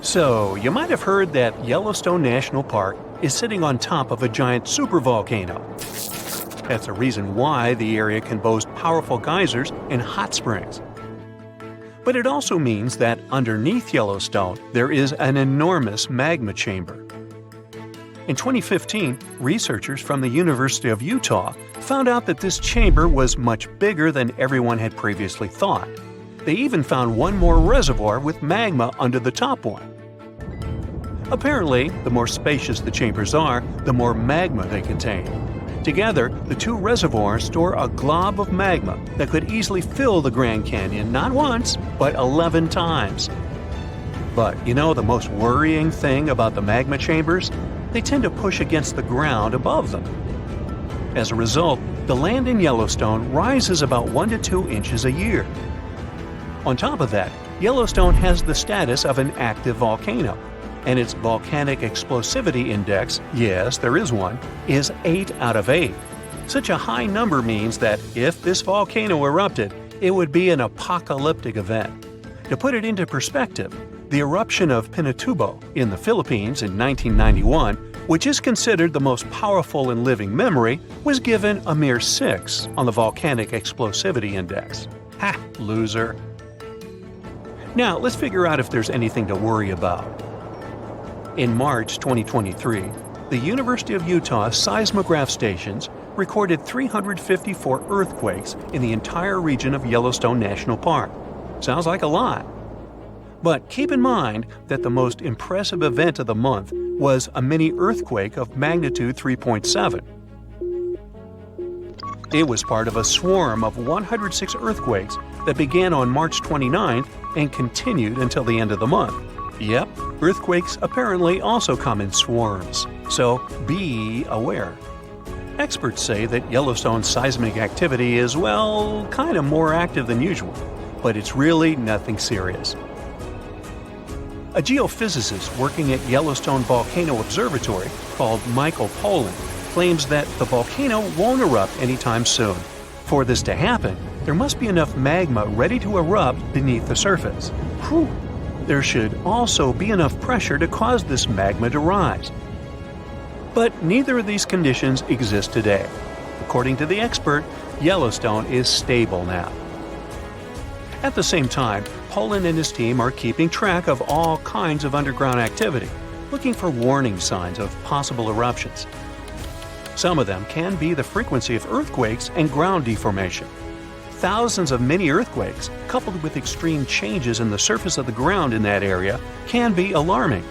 So, you might have heard that Yellowstone National Park is sitting on top of a giant supervolcano. That's a reason why the area can boast powerful geysers and hot springs. But it also means that underneath Yellowstone, there is an enormous magma chamber. In 2015, researchers from the University of Utah found out that this chamber was much bigger than everyone had previously thought. They even found one more reservoir with magma under the top one. Apparently, the more spacious the chambers are, the more magma they contain. Together, the two reservoirs store a glob of magma that could easily fill the Grand Canyon not once, but 11 times. But you know the most worrying thing about the magma chambers? They tend to push against the ground above them. As a result, the land in Yellowstone rises about 1 to 2 inches a year. On top of that, Yellowstone has the status of an active volcano, and its volcanic explosivity index, yes, there is one, is 8 out of 8. Such a high number means that if this volcano erupted, it would be an apocalyptic event. To put it into perspective, the eruption of Pinatubo in the Philippines in 1991, which is considered the most powerful in living memory, was given a mere 6 on the volcanic explosivity index. Ha, loser. Now, let's figure out if there's anything to worry about. In March 2023, the University of Utah seismograph stations recorded 354 earthquakes in the entire region of Yellowstone National Park. Sounds like a lot. But keep in mind that the most impressive event of the month was a mini earthquake of magnitude 3.7. It was part of a swarm of 106 earthquakes that began on March 29th and continued until the end of the month. Yep, earthquakes apparently also come in swarms, so be aware. Experts say that Yellowstone's seismic activity is, well, kind of more active than usual, but it's really nothing serious. A geophysicist working at Yellowstone Volcano Observatory called Michael Pollan claims that the volcano won't erupt anytime soon. For this to happen, there must be enough magma ready to erupt beneath the surface. Whew. There should also be enough pressure to cause this magma to rise. But neither of these conditions exist today. According to the expert, Yellowstone is stable now. At the same time, Pollan and his team are keeping track of all kinds of underground activity, looking for warning signs of possible eruptions. Some of them can be the frequency of earthquakes and ground deformation. Thousands of mini earthquakes, coupled with extreme changes in the surface of the ground in that area, can be alarming.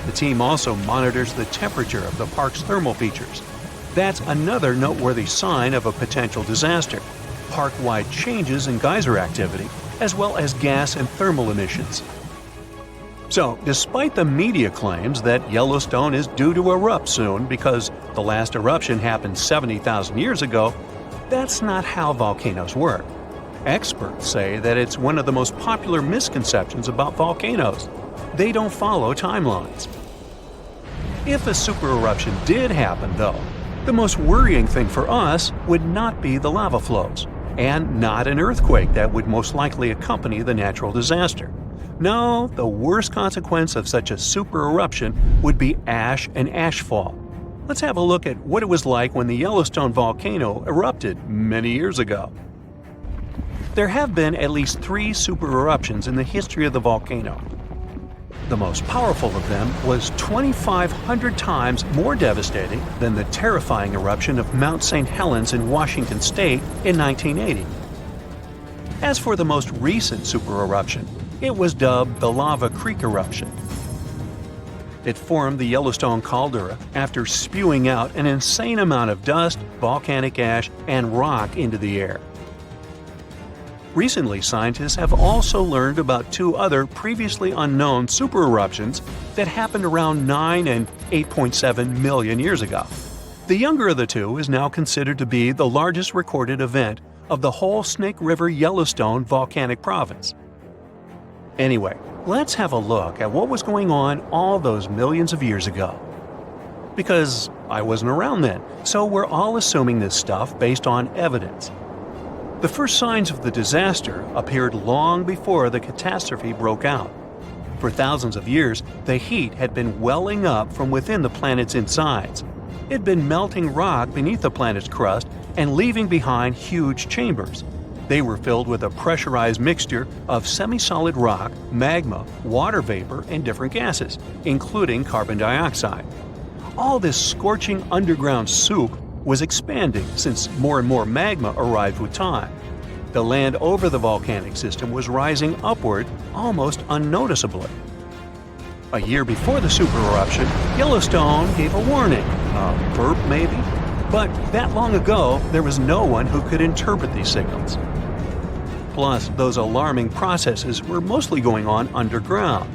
The team also monitors the temperature of the park's thermal features. That's another noteworthy sign of a potential disaster: park-wide changes in geyser activity, as well as gas and thermal emissions. So, despite the media claims that Yellowstone is due to erupt soon because the last eruption happened 70,000 years ago, that's not how volcanoes work. Experts say that it's one of the most popular misconceptions about volcanoes. They don't follow timelines. If a supereruption did happen, though, the most worrying thing for us would not be the lava flows, and not an earthquake that would most likely accompany the natural disaster. No, the worst consequence of such a supereruption would be ash and ashfall. Let's have a look at what it was like when the Yellowstone volcano erupted many years ago. There have been at least 3 supereruptions in the history of the volcano. The most powerful of them was 2,500 times more devastating than the terrifying eruption of Mount St. Helens in Washington state in 1980. As for the most recent supereruption, it was dubbed the Lava Creek eruption. It formed the Yellowstone caldera after spewing out an insane amount of dust, volcanic ash, and rock into the air. Recently, scientists have also learned about 2 other previously unknown supereruptions that happened around 9 and 8.7 million years ago. The younger of the 2 is now considered to be the largest recorded event of the whole Snake River Yellowstone volcanic province. Anyway, let's have a look at what was going on all those millions of years ago. Because I wasn't around then, so we're all assuming this stuff based on evidence. The first signs of the disaster appeared long before the catastrophe broke out. For thousands of years, the heat had been welling up from within the planet's insides. It had been melting rock beneath the planet's crust and leaving behind huge chambers. They were filled with a pressurized mixture of semi-solid rock, magma, water vapor, and different gases, including carbon dioxide. All this scorching underground soup was expanding since more and more magma arrived with time. The land over the volcanic system was rising upward almost unnoticeably. A year before the supereruption, Yellowstone gave a warning, a burp maybe, but that long ago there was no one who could interpret these signals. Plus, those alarming processes were mostly going on underground.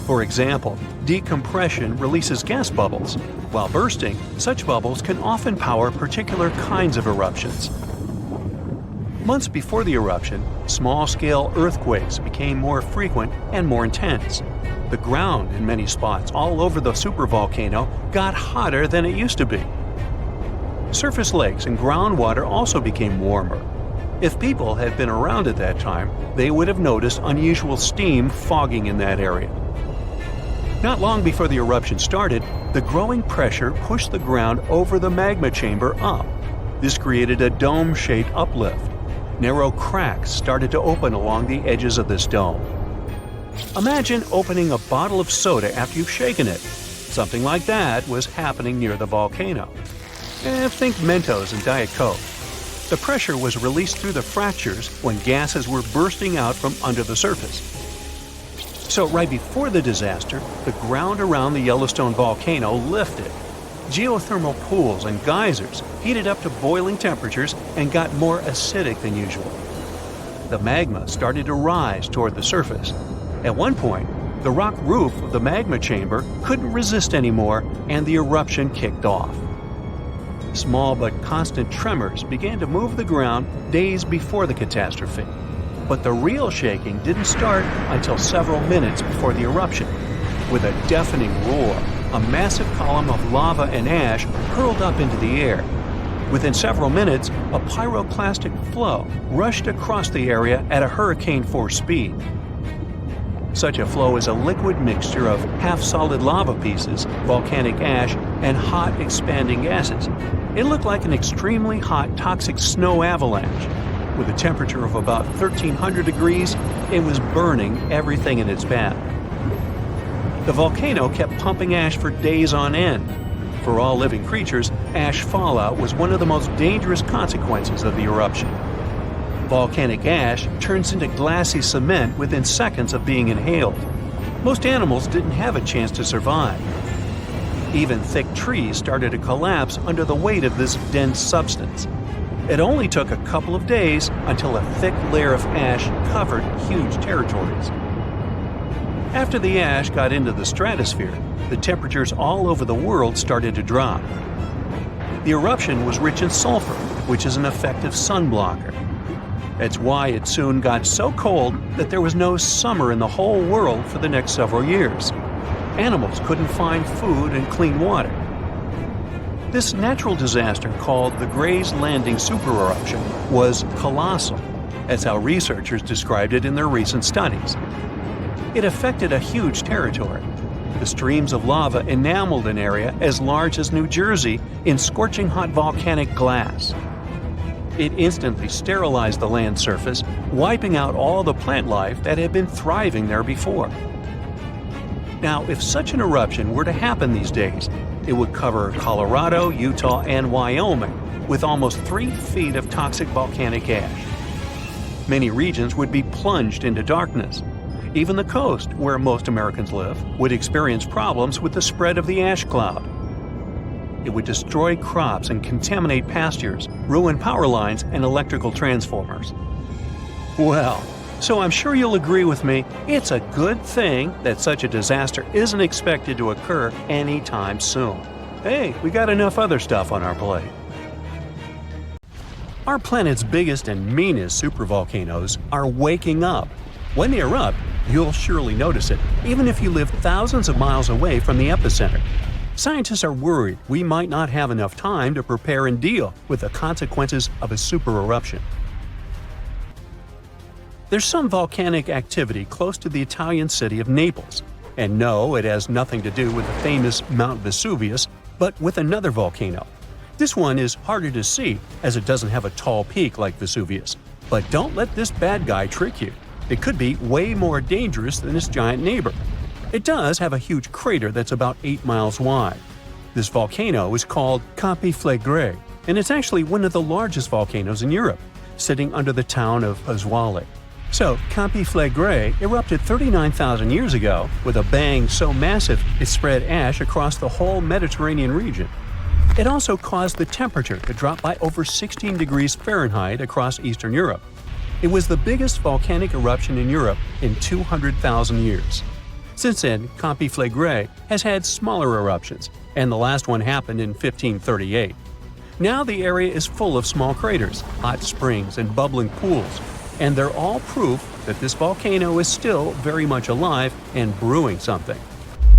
For example, decompression releases gas bubbles. While bursting, such bubbles can often power particular kinds of eruptions. Months before the eruption, small-scale earthquakes became more frequent and more intense. The ground in many spots all over the supervolcano got hotter than it used to be. Surface lakes and groundwater also became warmer. If people had been around at that time, they would have noticed unusual steam fogging in that area. Not long before the eruption started, the growing pressure pushed the ground over the magma chamber up. This created a dome-shaped uplift. Narrow cracks started to open along the edges of this dome. Imagine opening a bottle of soda after you've shaken it. Something like that was happening near the volcano. Think Mentos and Diet Coke. The pressure was released through the fractures when gases were bursting out from under the surface. So right before the disaster, the ground around the Yellowstone volcano lifted. Geothermal pools and geysers heated up to boiling temperatures and got more acidic than usual. The magma started to rise toward the surface. At one point, the rock roof of the magma chamber couldn't resist anymore, and the eruption kicked off. Small but constant tremors began to move the ground days before the catastrophe. But the real shaking didn't start until several minutes before the eruption. With a deafening roar, a massive column of lava and ash hurled up into the air. Within several minutes, a pyroclastic flow rushed across the area at a hurricane-force speed. Such a flow is a liquid mixture of half-solid lava pieces, volcanic ash, and hot, expanding gases. It looked like an extremely hot, toxic snow avalanche. With a temperature of about 1,300 degrees, it was burning everything in its path. The volcano kept pumping ash for days on end. For all living creatures, ash fallout was one of the most dangerous consequences of the eruption. Volcanic ash turns into glassy cement within seconds of being inhaled. Most animals didn't have a chance to survive. Even thick trees started to collapse under the weight of this dense substance. It only took a couple of days until a thick layer of ash covered huge territories. After the ash got into the stratosphere, the temperatures all over the world started to drop. The eruption was rich in sulfur, which is an effective sunblocker. That's why it soon got so cold that there was no summer in the whole world for the next several years. Animals couldn't find food and clean water. This natural disaster, called the Gray's Landing supereruption, was colossal. That's how researchers described it in their recent studies. It affected a huge territory. The streams of lava enameled an area as large as New Jersey in scorching hot volcanic glass. It instantly sterilized the land surface, wiping out all the plant life that had been thriving there before. Now, if such an eruption were to happen these days, it would cover Colorado, Utah, and Wyoming with almost 3 feet of toxic volcanic ash. Many regions would be plunged into darkness. Even the coast, where most Americans live, would experience problems with the spread of the ash cloud. It would destroy crops and contaminate pastures, ruin power lines and electrical transformers. Well, so I'm sure you'll agree with me, it's a good thing that such a disaster isn't expected to occur anytime soon. Hey, we got enough other stuff on our plate. Our planet's biggest and meanest supervolcanoes are waking up. When they erupt, you'll surely notice it, even if you live thousands of miles away from the epicenter. Scientists are worried we might not have enough time to prepare and deal with the consequences of a supereruption. There's some volcanic activity close to the Italian city of Naples. And no, it has nothing to do with the famous Mount Vesuvius, but with another volcano. This one is harder to see as it doesn't have a tall peak like Vesuvius. But don't let this bad guy trick you. It could be way more dangerous than its giant neighbor. It does have a huge crater that's about 8 miles wide. This volcano is called Campi Flegrei, and it's actually one of the largest volcanoes in Europe, sitting under the town of Ashfall. So, Campi Flegrei erupted 39,000 years ago with a bang so massive it spread ash across the whole Mediterranean region. It also caused the temperature to drop by over 16 degrees Fahrenheit across Eastern Europe. It was the biggest volcanic eruption in Europe in 200,000 years. Since then, Campi Flegrei has had smaller eruptions, and the last one happened in 1538. Now the area is full of small craters, hot springs, and bubbling pools, and they're all proof that this volcano is still very much alive and brewing something.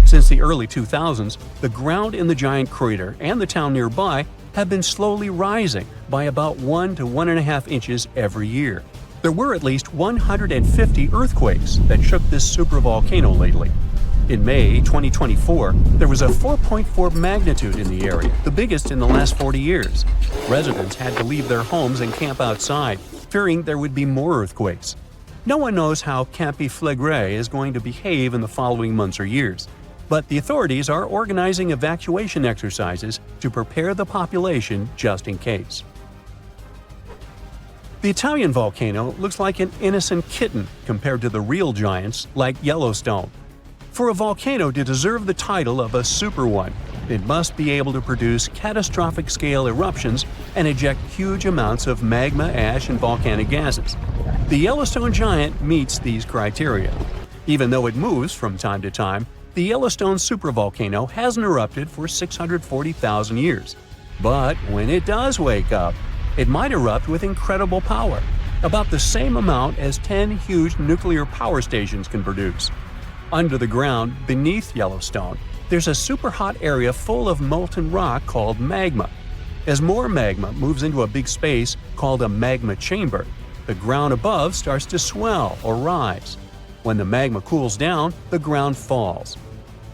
Since the early 2000s, the ground in the giant crater and the town nearby have been slowly rising by about 1 to 1.5 inches every year. There were at least 150 earthquakes that shook this supervolcano lately. In May 2024, there was a 4.4 magnitude in the area, the biggest in the last 40 years. Residents had to leave their homes and camp outside, fearing there would be more earthquakes. No one knows how Campi Flegrei is going to behave in the following months or years, but the authorities are organizing evacuation exercises to prepare the population just in case. The Italian volcano looks like an innocent kitten compared to the real giants like Yellowstone. For a volcano to deserve the title of a super one, it must be able to produce catastrophic-scale eruptions and eject huge amounts of magma, ash, and volcanic gases. The Yellowstone giant meets these criteria. Even though it moves from time to time, the Yellowstone supervolcano hasn't erupted for 640,000 years. But when it does wake up, it might erupt with incredible power, about the same amount as 10 huge nuclear power stations can produce. Under the ground, beneath Yellowstone, there's a super hot area full of molten rock called magma. As more magma moves into a big space called a magma chamber, the ground above starts to swell or rise. When the magma cools down, the ground falls.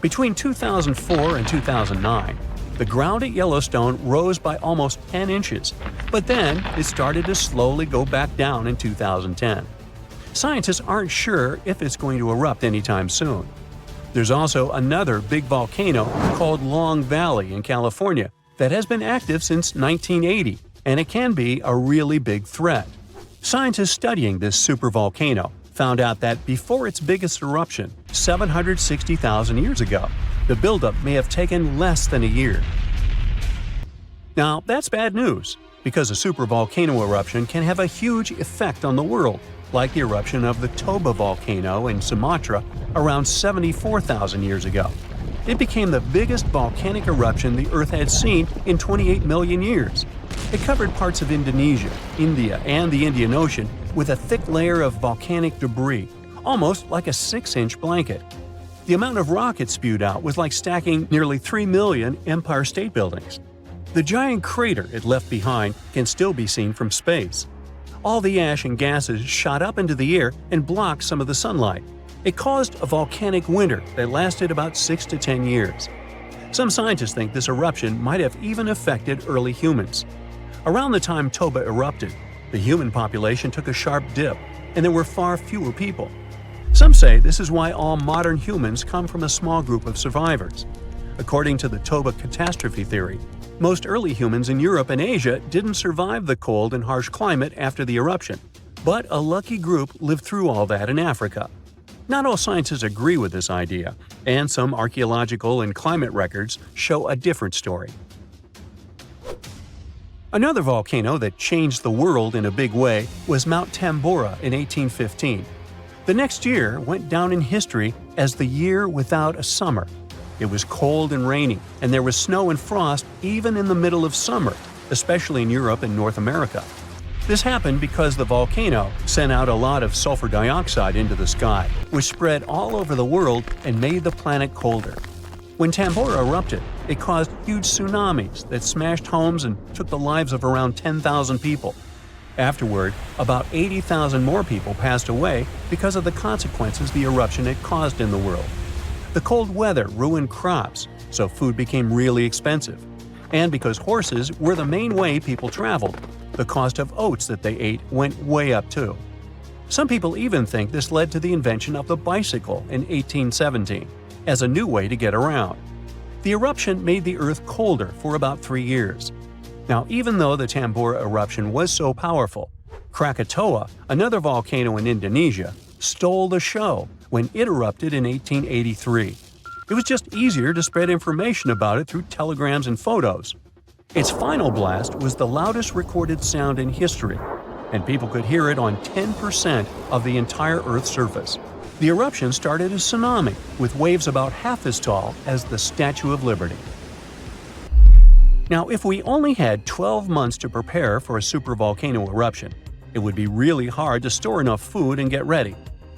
Between 2004 and 2009, the ground at Yellowstone rose by almost 10 inches, but then it started to slowly go back down in 2010. Scientists aren't sure if it's going to erupt anytime soon. There's also another big volcano called Long Valley in California that has been active since 1980, and it can be a really big threat. Scientists studying this supervolcano found out that before its biggest eruption, 760,000 years ago, the buildup may have taken less than a year. Now, that's bad news, because a supervolcano eruption can have a huge effect on the world, like the eruption of the Toba volcano in Sumatra around 74,000 years ago. It became the biggest volcanic eruption the Earth had seen in 28 million years. It covered parts of Indonesia, India, and the Indian Ocean with a thick layer of volcanic debris, almost like a 6-inch blanket. The amount of rock it spewed out was like stacking nearly 3 million Empire State Buildings. The giant crater it left behind can still be seen from space. All the ash and gases shot up into the air and blocked some of the sunlight. It caused a volcanic winter that lasted about 6 to 10 years. Some scientists think this eruption might have even affected early humans. Around the time Toba erupted, the human population took a sharp dip, and there were far fewer people. Some say this is why all modern humans come from a small group of survivors. According to the Toba catastrophe theory, most early humans in Europe and Asia didn't survive the cold and harsh climate after the eruption, but a lucky group lived through all that in Africa. Not all scientists agree with this idea, and some archaeological and climate records show a different story. Another volcano that changed the world in a big way was Mount Tambora in 1815. The next year went down in history as the year without a summer. It was cold and rainy, and there was snow and frost even in the middle of summer, especially in Europe and North America. This happened because the volcano sent out a lot of sulfur dioxide into the sky, which spread all over the world and made the planet colder. When Tambora erupted, it caused huge tsunamis that smashed homes and took the lives of around 10,000 people. Afterward, about 80,000 more people passed away because of the consequences the eruption had caused in the world. The cold weather ruined crops, so food became really expensive. And because horses were the main way people traveled, the cost of oats that they ate went way up too. Some people even think this led to the invention of the bicycle in 1817 as a new way to get around. The eruption made the Earth colder for about 3 years. Now, even though the Tambora eruption was so powerful, Krakatoa, another volcano in Indonesia, stole the show when it erupted in 1883. It was just easier to spread information about it through telegrams and photos. Its final blast was the loudest recorded sound in history, and people could hear it on 10% of the entire Earth's surface. The eruption started a tsunami, with waves about half as tall as the Statue of Liberty. Now, if we only had 12 months to prepare for a supervolcano eruption, it would be really hard to store enough food and get ready.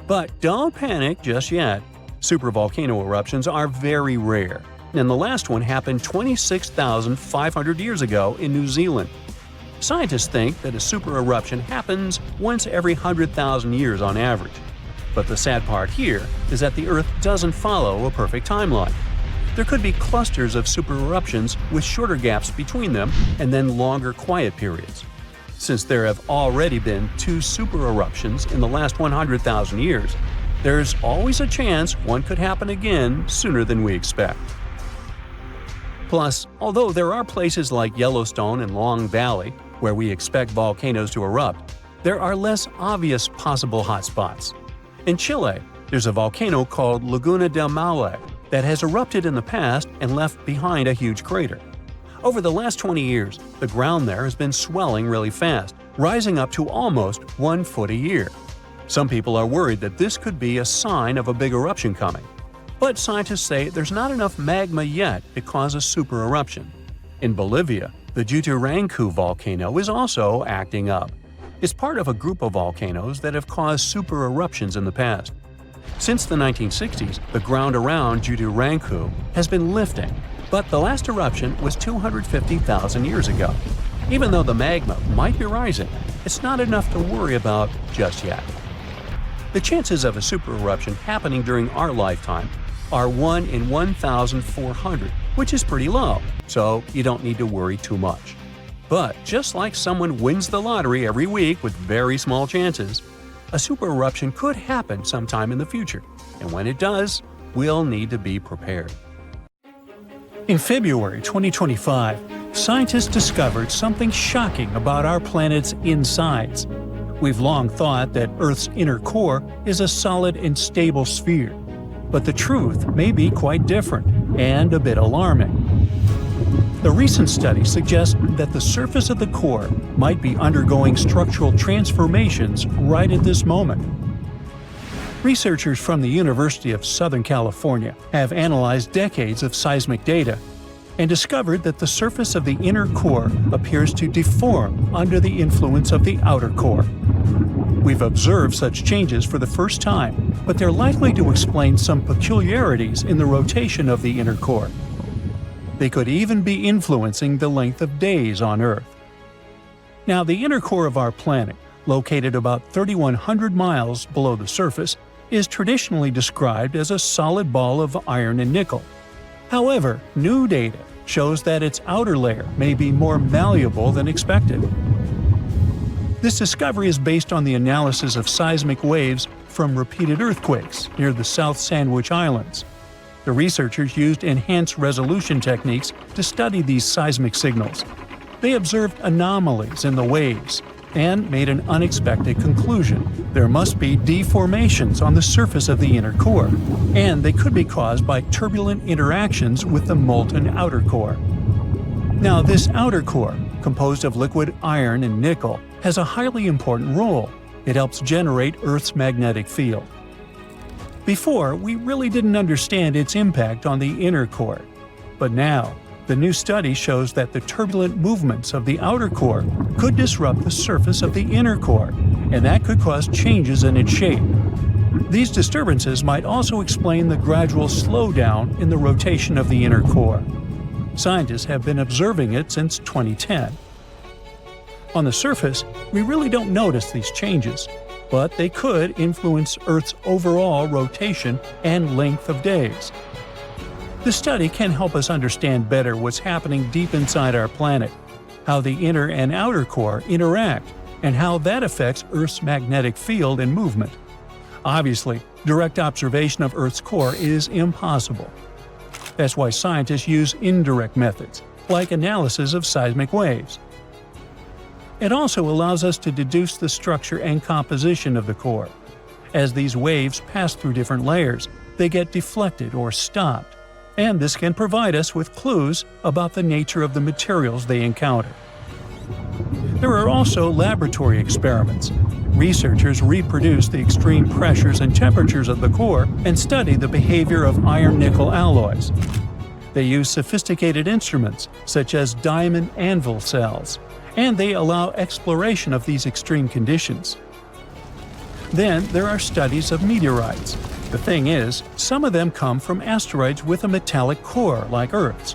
But don't panic just yet. Supervolcano eruptions are very rare, and the last one happened 26,500 years ago in New Zealand. Scientists think that a super eruption happens once every 100,000 years on average. But the sad part here is that the Earth doesn't follow a perfect timeline. There could be clusters of super eruptions with shorter gaps between them and then longer quiet periods. Since there have already been 2 super eruptions in the last 100,000 years, there's always a chance one could happen again sooner than we expect. Plus, although there are places like Yellowstone and Long Valley where we expect volcanoes to erupt, there are less obvious possible hotspots. In Chile, there's a volcano called Laguna del Maule that has erupted in the past and left behind a huge crater. Over the last 20 years, the ground there has been swelling really fast, rising up to almost 1 foot a year. Some people are worried that this could be a sign of a big eruption coming. But scientists say there's not enough magma yet to cause a super eruption. In Bolivia, the Jutarancu volcano is also acting up. It's part of a group of volcanoes that have caused super eruptions in the past. Since the 1960s, the ground around Jutarancu has been lifting, but the last eruption was 250,000 years ago. Even though the magma might be rising, it's not enough to worry about just yet. The chances of a super eruption happening during our lifetime are 1 in 1,400, which is pretty low, so you don't need to worry too much. But just like someone wins the lottery every week with very small chances, a super eruption could happen sometime in the future, and when it does, we'll need to be prepared. In February 2025, scientists discovered something shocking about our planet's insides. We've long thought that Earth's inner core is a solid and stable sphere, but the truth may be quite different and a bit alarming. The recent study suggests that the surface of the core might be undergoing structural transformations right at this moment. Researchers from the University of Southern California have analyzed decades of seismic data and discovered that the surface of the inner core appears to deform under the influence of the outer core. We've observed such changes for the first time, but they're likely to explain some peculiarities in the rotation of the inner core. They could even be influencing the length of days on Earth. Now, the inner core of our planet, located about 3,100 miles below the surface, is traditionally described as a solid ball of iron and nickel. However, new data shows that its outer layer may be more malleable than expected. This discovery is based on the analysis of seismic waves from repeated earthquakes near the South Sandwich Islands. The researchers used enhanced resolution techniques to study these seismic signals. They observed anomalies in the waves and made an unexpected conclusion. There must be deformations on the surface of the inner core, and they could be caused by turbulent interactions with the molten outer core. Now, this outer core, composed of liquid iron and nickel, has a highly important role. It helps generate Earth's magnetic field. Before, we really didn't understand its impact on the inner core. But now, the new study shows that the turbulent movements of the outer core could disrupt the surface of the inner core, and that could cause changes in its shape. These disturbances might also explain the gradual slowdown in the rotation of the inner core. Scientists have been observing it since 2010. On the surface, we really don't notice these changes. but they could influence Earth's overall rotation and length of days. The study can help us understand better what's happening deep inside our planet, how the inner and outer core interact, and how that affects Earth's magnetic field and movement. Obviously, direct observation of Earth's core is impossible. That's why scientists use indirect methods, like analysis of seismic waves. It also allows us to deduce the structure and composition of the core. As these waves pass through different layers, they get deflected or stopped, and this can provide us with clues about the nature of the materials they encounter. There are also laboratory experiments. Researchers reproduce the extreme pressures and temperatures of the core and study the behavior of iron-nickel alloys. They use sophisticated instruments, such as diamond anvil cells, and they allow exploration of these extreme conditions. Then there are studies of meteorites. The thing is, some of them come from asteroids with a metallic core like Earth's.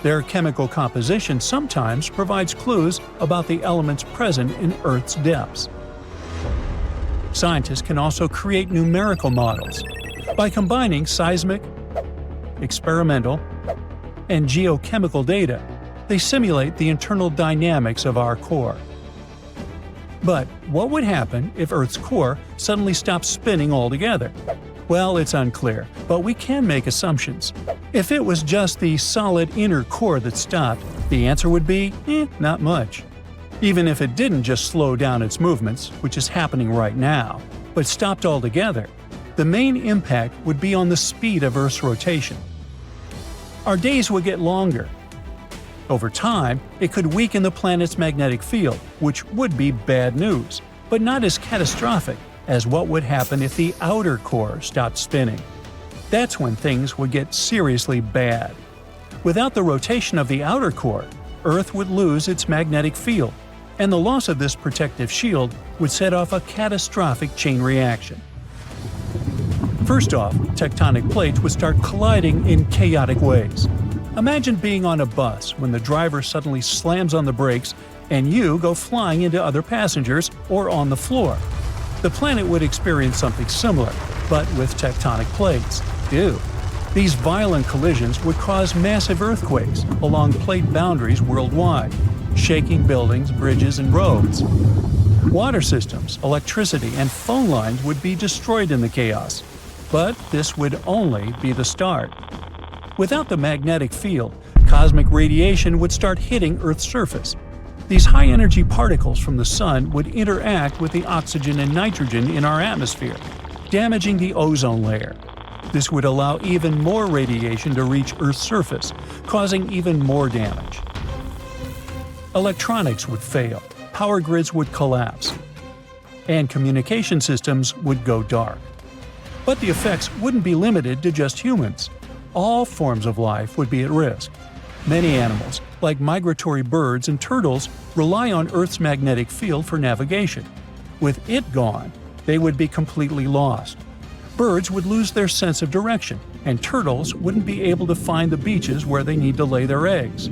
Their chemical composition sometimes provides clues about the elements present in Earth's depths. Scientists can also create numerical models. By combining seismic, experimental, and geochemical data, they simulate the internal dynamics of our core. But what would happen if Earth's core suddenly stopped spinning altogether? Well, it's unclear, but we can make assumptions. If it was just the solid inner core that stopped, the answer would be, not much. Even if it didn't just slow down its movements, which is happening right now, but stopped altogether, the main impact would be on the speed of Earth's rotation. Our days would get longer. Over time, it could weaken the planet's magnetic field, which would be bad news, but not as catastrophic as what would happen if the outer core stopped spinning. That's when things would get seriously bad. Without the rotation of the outer core, Earth would lose its magnetic field, and the loss of this protective shield would set off a catastrophic chain reaction. First off, tectonic plates would start colliding in chaotic ways. Imagine being on a bus when the driver suddenly slams on the brakes and you go flying into other passengers or on the floor. The planet would experience something similar, but with tectonic plates. Ew. These violent collisions would cause massive earthquakes along plate boundaries worldwide, shaking buildings, bridges, and roads. Water systems, electricity, and phone lines would be destroyed in the chaos. But this would only be the start. Without the magnetic field, cosmic radiation would start hitting Earth's surface. These high-energy particles from the Sun would interact with the oxygen and nitrogen in our atmosphere, damaging the ozone layer. This would allow even more radiation to reach Earth's surface, causing even more damage. Electronics would fail, power grids would collapse, and communication systems would go dark. But the effects wouldn't be limited to just humans. All forms of life would be at risk. Many animals, like migratory birds and turtles, rely on Earth's magnetic field for navigation. With it gone, they would be completely lost. Birds would lose their sense of direction, and turtles wouldn't be able to find the beaches where they need to lay their eggs.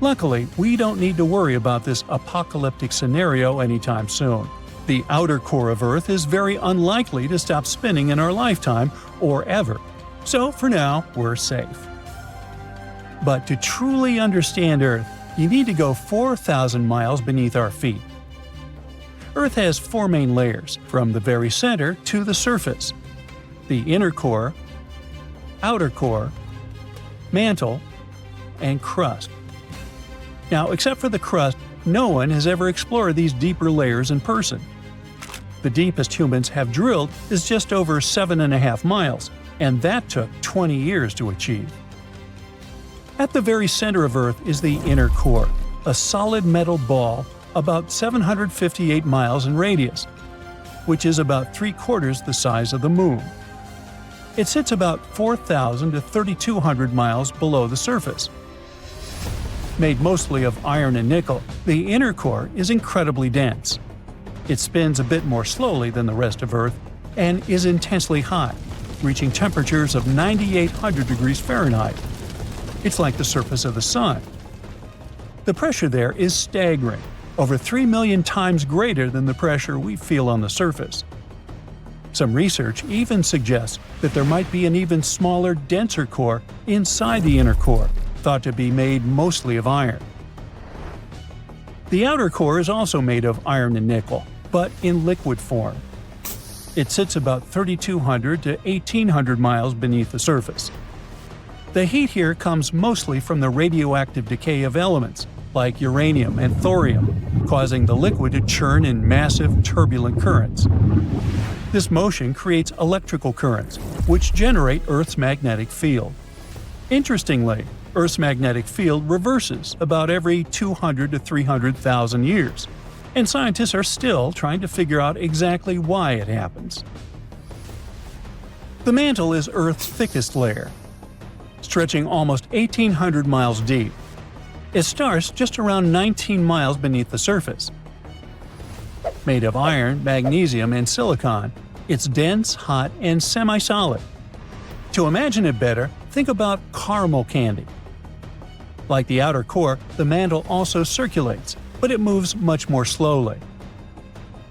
Luckily, we don't need to worry about this apocalyptic scenario anytime soon. The outer core of Earth is very unlikely to stop spinning in our lifetime or ever. So for now, we're safe. But to truly understand Earth, you need to go 4,000 miles beneath our feet. Earth has four main layers, from the very center to the surface: the inner core, outer core, mantle, and crust. Now, except for the crust, no one has ever explored these deeper layers in person. The deepest humans have drilled is just over 7.5 miles, and that took 20 years to achieve. At the very center of Earth is the inner core, a solid metal ball about 758 miles in radius, which is about 3/4 the size of the Moon. It sits about 4,000 to 3,200 miles below the surface. Made mostly of iron and nickel, the inner core is incredibly dense. It spins a bit more slowly than the rest of Earth and is intensely hot, reaching temperatures of 9,800 degrees Fahrenheit. It's like the surface of the Sun. The pressure there is staggering, over 3 million times greater than the pressure we feel on the surface. Some research even suggests that there might be an even smaller, denser core inside the inner core, thought to be made mostly of iron. The outer core is also made of iron and nickel, but in liquid form. It sits about 3,200 to 1,800 miles beneath the surface. The heat here comes mostly from the radioactive decay of elements, like uranium and thorium, causing the liquid to churn in massive, turbulent currents. This motion creates electrical currents, which generate Earth's magnetic field. Interestingly, Earth's magnetic field reverses about every 200 to 300,000 years, and scientists are still trying to figure out exactly why it happens. The mantle is Earth's thickest layer, stretching almost 1,800 miles deep. It starts just around 19 miles beneath the surface. Made of iron, magnesium, and silicon, it's dense, hot, and semi-solid. To imagine it better, think about caramel candy. Like the outer core, the mantle also circulates, but it moves much more slowly.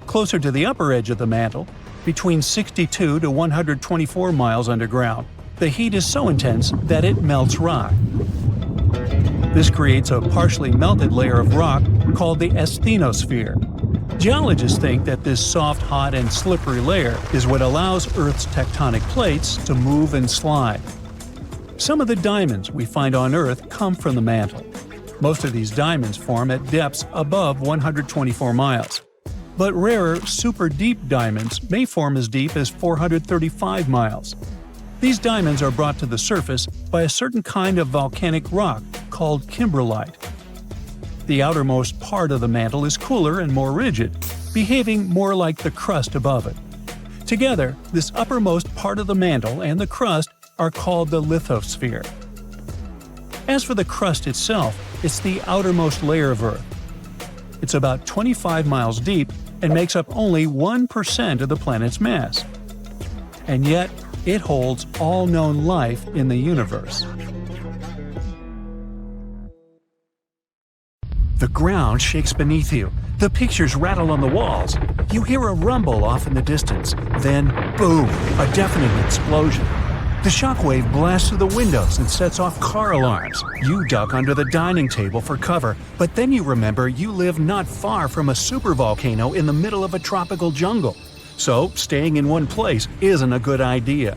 Closer to the upper edge of the mantle, between 62 to 124 miles underground, the heat is so intense that it melts rock. This creates a partially melted layer of rock called the asthenosphere. Geologists think that this soft, hot, and slippery layer is what allows Earth's tectonic plates to move and slide. Some of the diamonds we find on Earth come from the mantle. Most of these diamonds form at depths above 124 miles. But rarer, super-deep diamonds may form as deep as 435 miles. These diamonds are brought to the surface by a certain kind of volcanic rock called kimberlite. The outermost part of the mantle is cooler and more rigid, behaving more like the crust above it. Together, this uppermost part of the mantle and the crust are called the lithosphere. As for the crust itself, it's the outermost layer of Earth. It's about 25 miles deep and makes up only 1% of the planet's mass. And yet, it holds all known life in the universe. The ground shakes beneath you. The pictures rattle on the walls. You hear a rumble off in the distance. Then, boom, a deafening explosion. The shockwave blasts through the windows and sets off car alarms. You duck under the dining table for cover, but then you remember you live not far from a supervolcano in the middle of a tropical jungle. So, staying in one place isn't a good idea.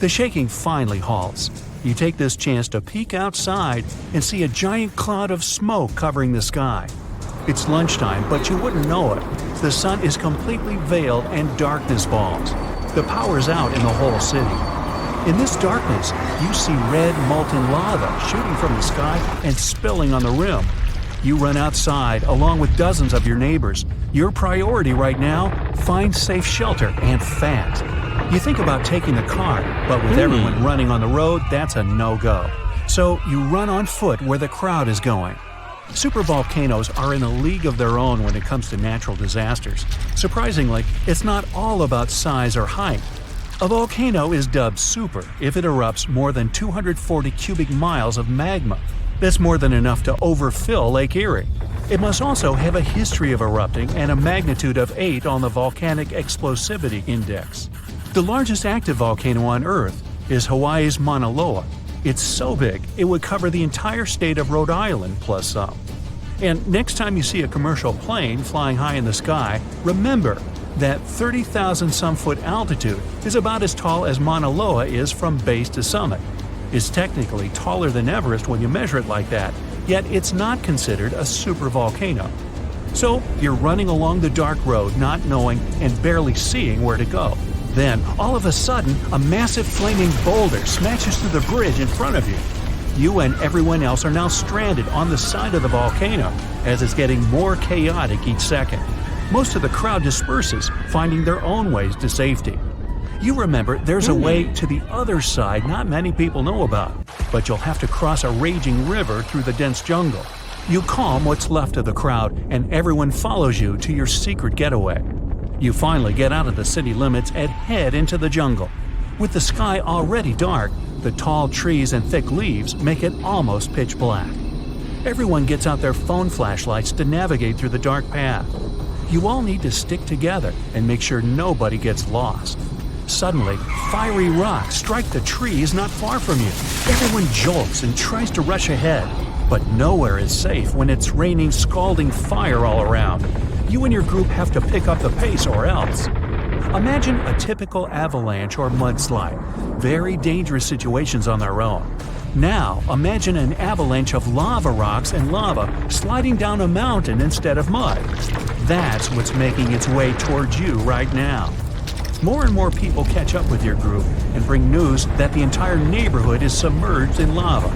The shaking finally halts. You take this chance to peek outside and see a giant cloud of smoke covering the sky. It's lunchtime, but you wouldn't know it. The sun is completely veiled and darkness falls. The power's out in the whole city. In this darkness, you see red molten lava shooting from the sky and spilling on the rim. You run outside along with dozens of your neighbors. Your priority right now? Find safe shelter and fast. You think about taking the car, but with everyone running on the road, that's a no-go. So you run on foot where the crowd is going. Supervolcanoes are in a league of their own when it comes to natural disasters. Surprisingly, it's not all about size or height. A volcano is dubbed super if it erupts more than 240 cubic miles of magma. That's more than enough to overfill Lake Erie. It must also have a history of erupting and a magnitude of 8 on the Volcanic Explosivity Index. The largest active volcano on Earth is Hawaii's Mauna Loa. It's so big, it would cover the entire state of Rhode Island plus some. And next time you see a commercial plane flying high in the sky, remember that 30,000-some-foot altitude is about as tall as Mauna Loa is from base to summit. It's technically taller than Everest when you measure it like that, yet it's not considered a supervolcano. So you're running along the dark road not knowing and barely seeing where to go. Then, all of a sudden, a massive flaming boulder smashes through the bridge in front of you. You and everyone else are now stranded on the side of the volcano, as it's getting more chaotic each second. Most of the crowd disperses, finding their own ways to safety. You remember there's a way to the other side not many people know about, but you'll have to cross a raging river through the dense jungle. You calm what's left of the crowd, and everyone follows you to your secret getaway. You finally get out of the city limits and head into the jungle. With the sky already dark, the tall trees and thick leaves make it almost pitch black. Everyone gets out their phone flashlights to navigate through the dark path. You all need to stick together and make sure nobody gets lost. Suddenly, fiery rocks strike the trees not far from you. Everyone jolts and tries to rush ahead, but nowhere is safe when it's raining scalding fire all around. You and your group have to pick up the pace or else. Imagine a typical avalanche or mudslide, very dangerous situations on their own. Now, imagine an avalanche of lava rocks and lava sliding down a mountain instead of mud. That's what's making its way towards you right now. More and more people catch up with your group and bring news that the entire neighborhood is submerged in lava.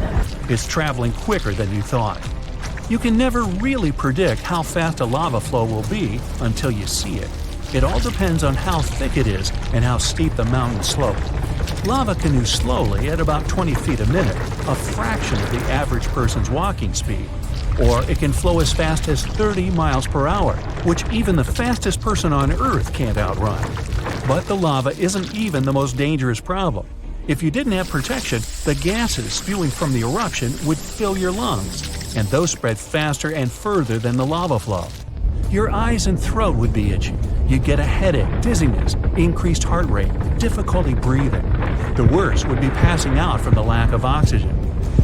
It's traveling quicker than you thought. You can never really predict how fast a lava flow will be until you see it. It all depends on how thick it is and how steep the mountain slope. Lava can move slowly at about 20 feet a minute, a fraction of the average person's walking speed. Or it can flow as fast as 30 miles per hour, which even the fastest person on Earth can't outrun. But the lava isn't even the most dangerous problem. If you didn't have protection, the gases spewing from the eruption would fill your lungs, and those spread faster and further than the lava flow. Your eyes and throat would be itchy. You'd get a headache, dizziness, increased heart rate, difficulty breathing. The worst would be passing out from the lack of oxygen.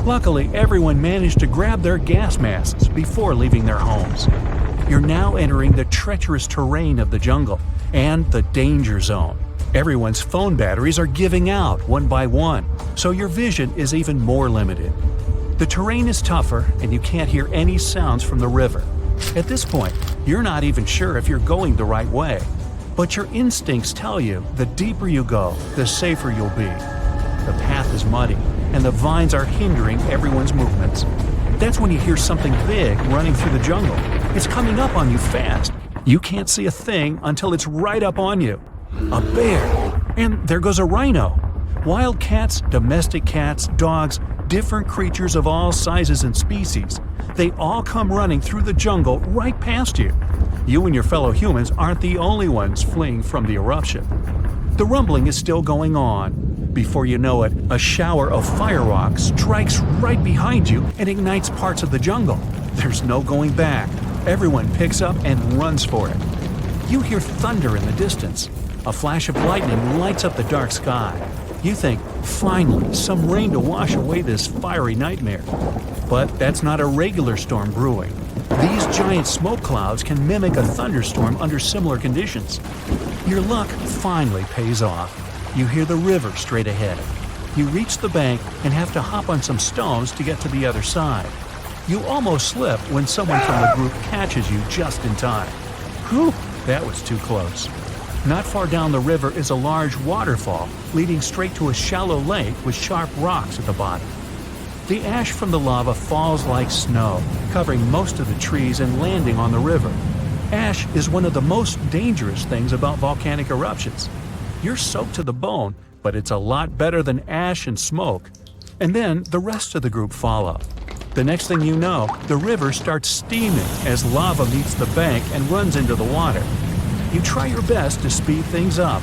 Luckily, everyone managed to grab their gas masks before leaving their homes. You're now entering the treacherous terrain of the jungle and the danger zone. Everyone's phone batteries are giving out one by one, so your vision is even more limited. The terrain is tougher and you can't hear any sounds from the river. At this point, you're not even sure if you're going the right way. But your instincts tell you the deeper you go, the safer you'll be. The path is muddy, and the vines are hindering everyone's movements. That's when you hear something big running through the jungle. It's coming up on you fast. You can't see a thing until it's right up on you. A bear! And there goes a rhino. Wild cats, domestic cats, dogs, different creatures of all sizes and species. They all come running through the jungle right past you. You and your fellow humans aren't the only ones fleeing from the eruption. The rumbling is still going on. Before you know it, a shower of fire rock strikes right behind you and ignites parts of the jungle. There's no going back. Everyone picks up and runs for it. You hear thunder in the distance. A flash of lightning lights up the dark sky. You think, finally, some rain to wash away this fiery nightmare. But that's not a regular storm brewing. These giant smoke clouds can mimic a thunderstorm under similar conditions. Your luck finally pays off. You hear the river straight ahead. You reach the bank and have to hop on some stones to get to the other side. You almost slip when someone from the group catches you just in time. Whew, that was too close. Not far down the river is a large waterfall leading straight to a shallow lake with sharp rocks at the bottom. The ash from the lava falls like snow, covering most of the trees and landing on the river. Ash is one of the most dangerous things about volcanic eruptions. You're soaked to the bone, but it's a lot better than ash and smoke. And then the rest of the group follow. The next thing you know, the river starts steaming as lava meets the bank and runs into the water. You try your best to speed things up.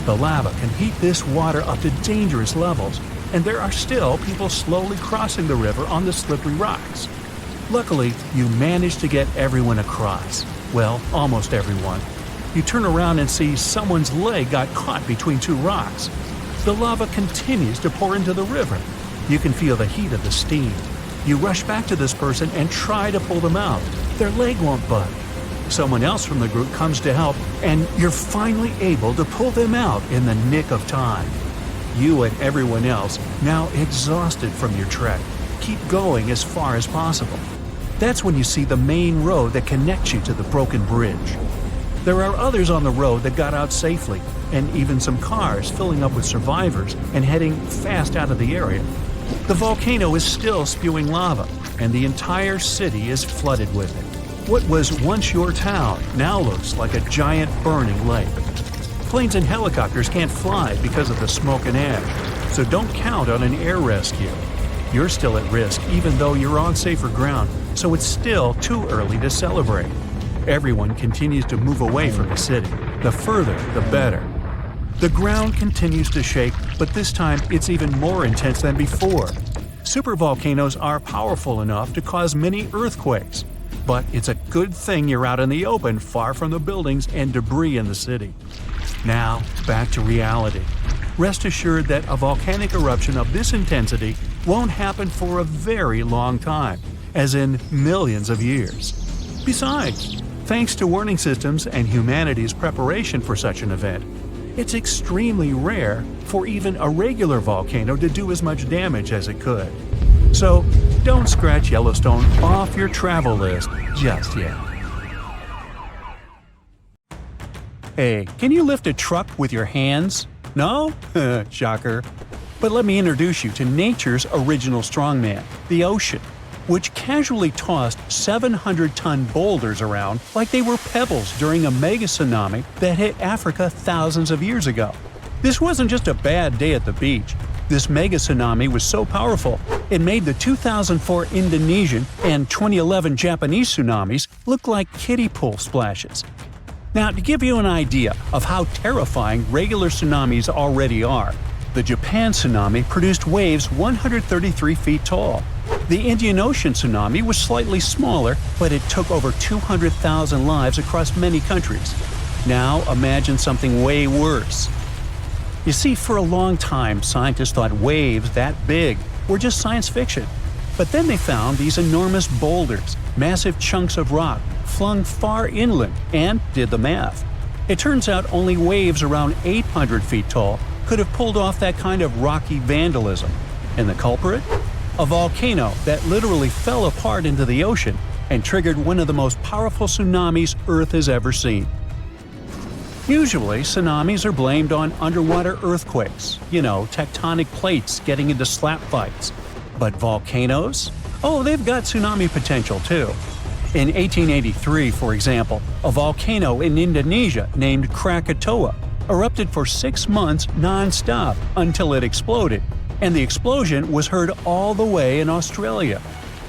The lava can heat this water up to dangerous levels, and there are still people slowly crossing the river on the slippery rocks. Luckily, you manage to get everyone across. Well, almost everyone. You turn around and see someone's leg got caught between two rocks. The lava continues to pour into the river. You can feel the heat of the steam. You rush back to this person and try to pull them out. Their leg won't budge. Someone else from the group comes to help, and you're finally able to pull them out in the nick of time. You and everyone else, now exhausted from your trek, keep going as far as possible. That's when you see the main road that connects you to the broken bridge. There are others on the road that got out safely, and even some cars filling up with survivors and heading fast out of the area. The volcano is still spewing lava, and the entire city is flooded with it. What was once your town now looks like a giant burning lake. Planes and helicopters can't fly because of the smoke and ash, so don't count on an air rescue. You're still at risk even though you're on safer ground, so it's still too early to celebrate. Everyone continues to move away from the city. The further, the better. The ground continues to shake, but this time it's even more intense than before. supervolcanoes are powerful enough to cause many earthquakes. But it's a good thing you're out in the open, far from the buildings and debris in the city. Now, back to reality. Rest assured that a volcanic eruption of this intensity won't happen for a very long time, as in millions of years. Besides, thanks to warning systems and humanity's preparation for such an event, it's extremely rare for even a regular volcano to do as much damage as it could. So, don't scratch Yellowstone off your travel list just yet. Hey, can you lift a truck with your hands? No? Shocker. But let me introduce you to nature's original strongman, the ocean, which casually tossed 700-ton boulders around like they were pebbles during a mega tsunami that hit Africa thousands of years ago. This wasn't just a bad day at the beach. This mega tsunami was so powerful, it made the 2004 Indonesian and 2011 Japanese tsunamis look like kiddie pool splashes. Now, to give you an idea of how terrifying regular tsunamis already are, the Japan tsunami produced waves 133 feet tall. The Indian Ocean tsunami was slightly smaller, but it took over 200,000 lives across many countries. Now imagine something way worse. You see, for a long time, scientists thought waves that big were just science fiction. But then they found these enormous boulders, massive chunks of rock, flung far inland, and did the math. It turns out only waves around 800 feet tall could have pulled off that kind of rocky vandalism. And the culprit? A volcano that literally fell apart into the ocean and triggered one of the most powerful tsunamis Earth has ever seen. Usually, tsunamis are blamed on underwater earthquakes, tectonic plates getting into slap fights. But volcanoes? Oh, they've got tsunami potential too. In 1883, for example, a volcano in Indonesia named Krakatoa erupted for 6 months non-stop until it exploded, and the explosion was heard all the way in Australia.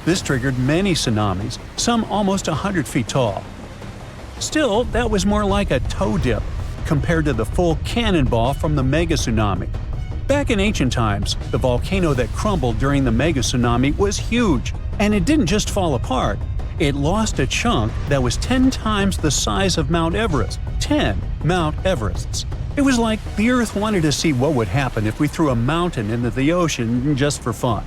This triggered many tsunamis, some almost 100 feet tall. Still, that was more like a toe dip compared to the full cannonball from the mega tsunami. Back in ancient times, the volcano that crumbled during the mega tsunami was huge, and it didn't just fall apart. It lost a chunk that was 10 times the size of Mount Everest. 10 Mount Everests. It was like the Earth wanted to see what would happen if we threw a mountain into the ocean just for fun.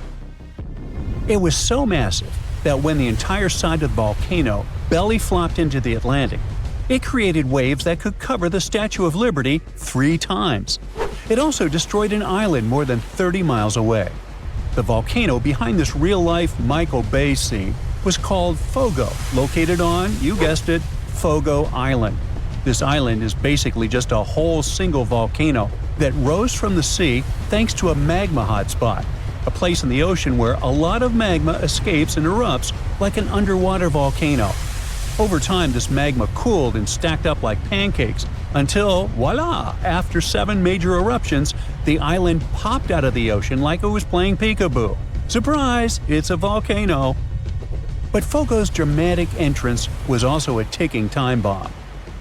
It was so massive that when the entire side of the volcano belly flopped into the Atlantic, it created waves that could cover the Statue of Liberty 3 times. It also destroyed an island more than 30 miles away. The volcano behind this real-life Michael Bay scene was called Fogo, located on, you guessed it, Fogo Island. This island is basically just a whole single volcano that rose from the sea thanks to a magma hotspot, a place in the ocean where a lot of magma escapes and erupts like an underwater volcano. Over time, this magma cooled and stacked up like pancakes until, voila, after 7 major eruptions, the island popped out of the ocean like it was playing peekaboo. Surprise! It's a volcano! But Fogo's dramatic entrance was also a ticking time bomb.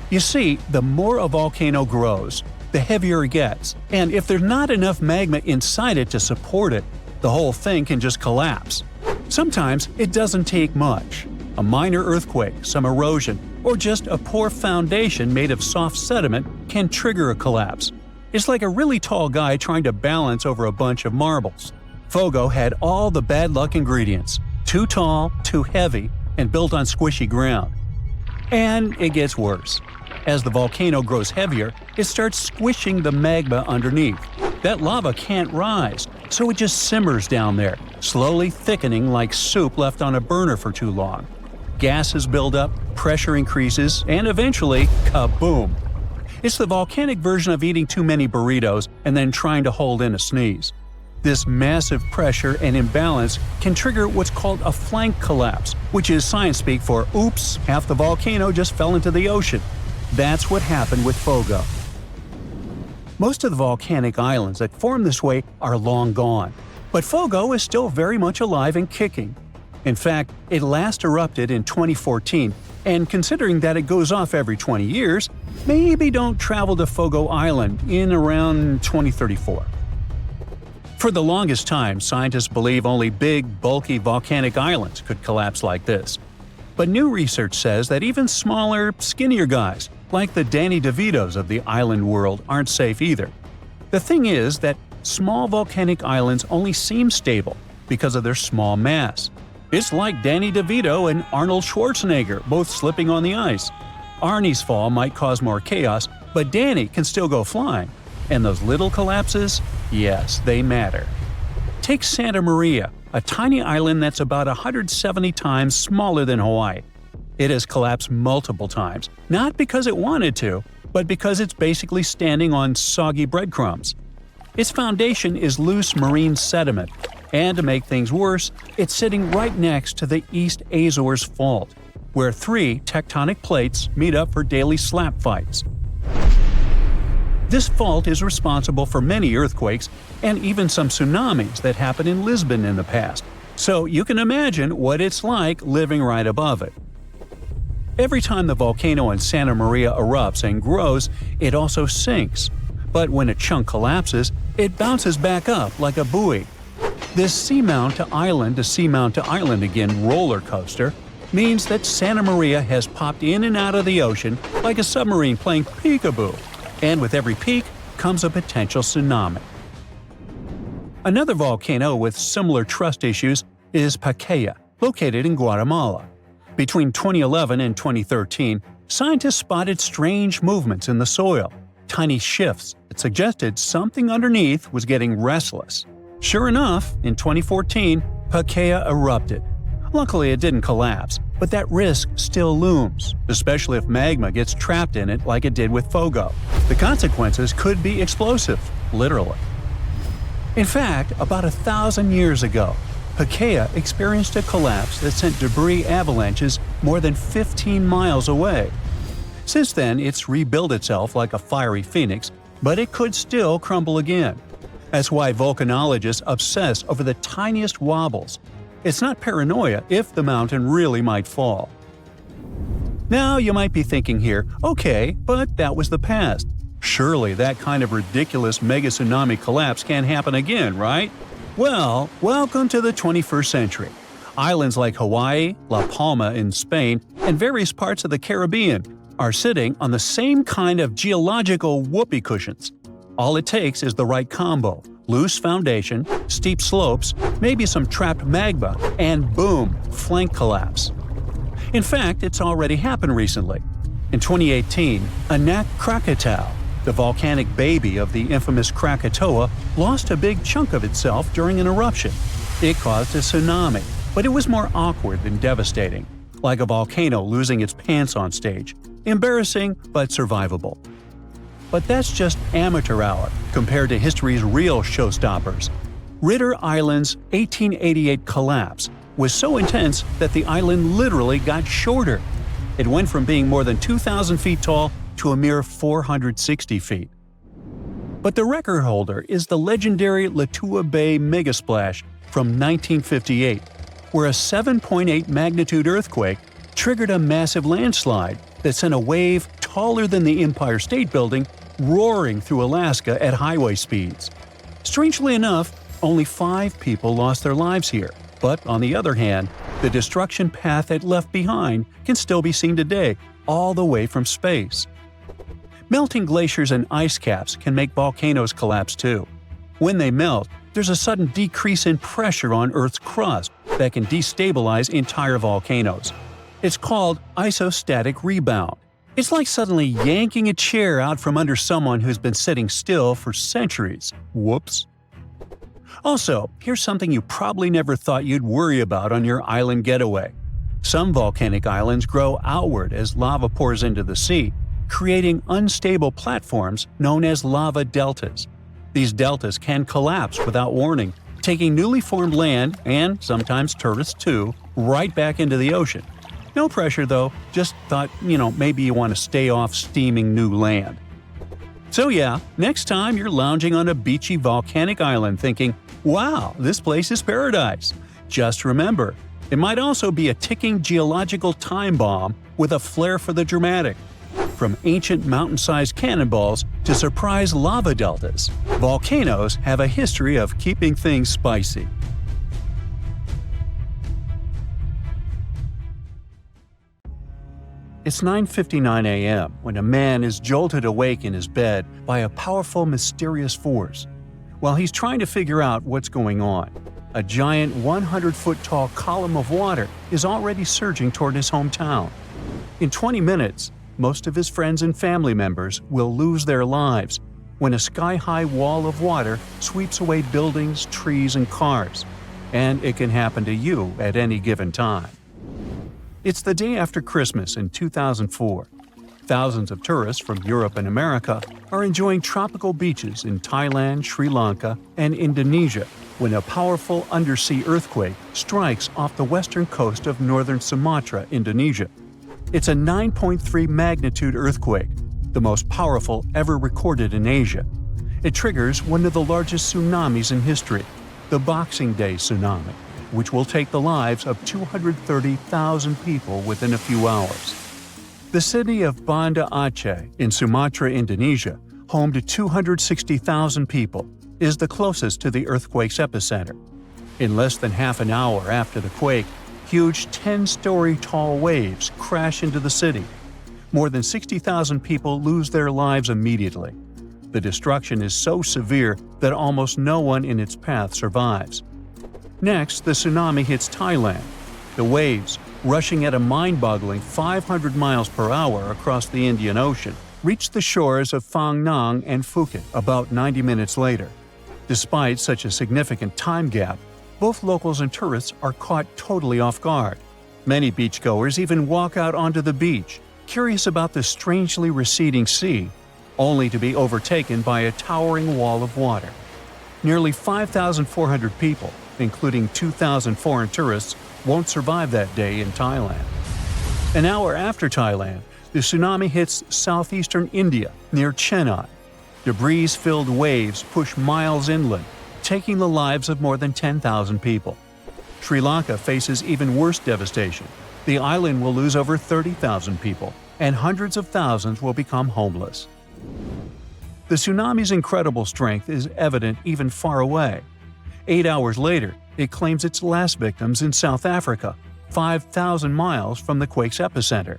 You see, the more a volcano grows, the heavier it gets, and if there's not enough magma inside it to support it, the whole thing can just collapse. Sometimes it doesn't take much. A minor earthquake, some erosion, or just a poor foundation made of soft sediment can trigger a collapse. It's like a really tall guy trying to balance over a bunch of marbles. Fogo had all the bad luck ingredients: too tall, too heavy, and built on squishy ground. And it gets worse. As the volcano grows heavier, it starts squishing the magma underneath. That lava can't rise, so it just simmers down there, slowly thickening like soup left on a burner for too long. Gases build up, pressure increases, and eventually, kaboom! It's the volcanic version of eating too many burritos and then trying to hold in a sneeze. This massive pressure and imbalance can trigger what's called a flank collapse, which is science speak for oops, half the volcano just fell into the ocean. That's what happened with Fogo. Most of the volcanic islands that form this way are long gone, but Fogo is still very much alive and kicking. In fact, it last erupted in 2014, and considering that it goes off every 20 years, maybe don't travel to Fogo Island in around 2034. For the longest time, scientists believe only big, bulky volcanic islands could collapse like this. But new research says that even smaller, skinnier guys, like the Danny DeVitos of the island world, aren't safe either. The thing is that small volcanic islands only seem stable because of their small mass. It's like Danny DeVito and Arnold Schwarzenegger both slipping on the ice. Arnie's fall might cause more chaos, but Danny can still go flying. And those little collapses? Yes, they matter. Take Santa Maria, a tiny island that's about 170 times smaller than Hawaii. It has collapsed multiple times, not because it wanted to, but because it's basically standing on soggy breadcrumbs. Its foundation is loose marine sediment, and to make things worse, it's sitting right next to the East Azores Fault, where 3 tectonic plates meet up for daily slap fights. This fault is responsible for many earthquakes and even some tsunamis that happened in Lisbon in the past, so you can imagine what it's like living right above it. Every time the volcano in Santa Maria erupts and grows, it also sinks. But when a chunk collapses, it bounces back up like a buoy. This seamount to island again roller coaster means that Santa Maria has popped in and out of the ocean like a submarine playing peekaboo. And with every peak comes a potential tsunami. Another volcano with similar trust issues is Pacaya, located in Guatemala. Between 2011 and 2013, scientists spotted strange movements in the soil, tiny shifts that suggested something underneath was getting restless. Sure enough, in 2014, Pacaya erupted. Luckily, it didn't collapse, but that risk still looms, especially if magma gets trapped in it like it did with Fogo. The consequences could be explosive, literally. In fact, about 1,000 years ago, Pacaya experienced a collapse that sent debris avalanches more than 15 miles away. Since then, it's rebuilt itself like a fiery phoenix, but it could still crumble again. That's why volcanologists obsess over the tiniest wobbles. It's not paranoia if the mountain really might fall. Now you might be thinking here, okay, but that was the past. Surely that kind of ridiculous mega tsunami collapse can't happen again, right? Well, welcome to the 21st century. Islands like Hawaii, La Palma in Spain, and various parts of the Caribbean are sitting on the same kind of geological whoopee cushions. All it takes is the right combo: loose foundation, steep slopes, maybe some trapped magma, and boom, flank collapse. In fact, it's already happened recently. In 2018, Anak Krakatau, the volcanic baby of the infamous Krakatoa, lost a big chunk of itself during an eruption. It caused a tsunami, but it was more awkward than devastating, like a volcano losing its pants on stage. Embarrassing, but survivable. But that's just amateur hour compared to history's real showstoppers. Ritter Island's 1888 collapse was so intense that the island literally got shorter. It went from being more than 2,000 feet tall to a mere 460 feet. But the record holder is the legendary Latua Bay megasplash from 1958, where a 7.8 magnitude earthquake triggered a massive landslide that sent a wave taller than the Empire State Building roaring through Alaska at highway speeds. Strangely enough, only 5 people lost their lives here, but on the other hand, the destruction path it left behind can still be seen today, all the way from space. Melting glaciers and ice caps can make volcanoes collapse too. When they melt, there's a sudden decrease in pressure on Earth's crust that can destabilize entire volcanoes. It's called isostatic rebound. It's like suddenly yanking a chair out from under someone who's been sitting still for centuries. Whoops. Also, here's something you probably never thought you'd worry about on your island getaway. Some volcanic islands grow outward as lava pours into the sea, creating unstable platforms known as lava deltas. These deltas can collapse without warning, taking newly formed land, and sometimes tourists too, right back into the ocean. No pressure though, just thought, maybe you want to stay off steaming new land. So yeah, next time you're lounging on a beachy volcanic island thinking, wow, this place is paradise, just remember, it might also be a ticking geological time bomb with a flair for the dramatic. From ancient mountain-sized cannonballs to surprise lava deltas, volcanoes have a history of keeping things spicy. It's 9:59 a.m. when a man is jolted awake in his bed by a powerful, mysterious force. While he's trying to figure out what's going on, a giant 100-foot-tall column of water is already surging toward his hometown. In 20 minutes, most of his friends and family members will lose their lives when a sky-high wall of water sweeps away buildings, trees, and cars. And it can happen to you at any given time. It's the day after Christmas in 2004. Thousands of tourists from Europe and America are enjoying tropical beaches in Thailand, Sri Lanka, and Indonesia when a powerful undersea earthquake strikes off the western coast of northern Sumatra, Indonesia. It's a 9.3 magnitude earthquake, the most powerful ever recorded in Asia. It triggers one of the largest tsunamis in history, the Boxing Day tsunami, which will take the lives of 230,000 people within a few hours. The city of Banda Aceh in Sumatra, Indonesia, home to 260,000 people, is the closest to the earthquake's epicenter. In less than half an hour after the quake, huge 10-story tall waves crash into the city. More than 60,000 people lose their lives immediately. The destruction is so severe that almost no one in its path survives. Next, the tsunami hits Thailand. The waves, rushing at a mind-boggling 500 miles per hour across the Indian Ocean, reach the shores of Phang Nga and Phuket about 90 minutes later. Despite such a significant time gap, both locals and tourists are caught totally off guard. Many beachgoers even walk out onto the beach, curious about the strangely receding sea, only to be overtaken by a towering wall of water. Nearly 5,400 people, including 2,000 foreign tourists, won't survive that day in Thailand. An hour after Thailand, the tsunami hits southeastern India near Chennai. Debris-filled waves push miles inland, taking the lives of more than 10,000 people. Sri Lanka faces even worse devastation. The island will lose over 30,000 people, and hundreds of thousands will become homeless. The tsunami's incredible strength is evident even far away. 8 hours later, it claims its last victims in South Africa, 5,000 miles from the quake's epicenter.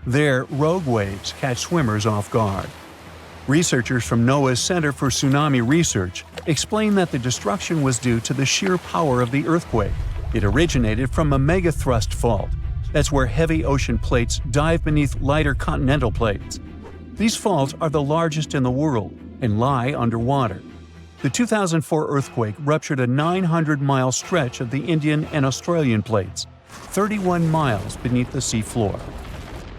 There, rogue waves catch swimmers off guard. Researchers from NOAA's Center for Tsunami Research explain that the destruction was due to the sheer power of the earthquake. It originated from a megathrust fault. That's where heavy ocean plates dive beneath lighter continental plates. These faults are the largest in the world and lie underwater. The 2004 earthquake ruptured a 900-mile stretch of the Indian and Australian plates, 31 miles beneath the seafloor.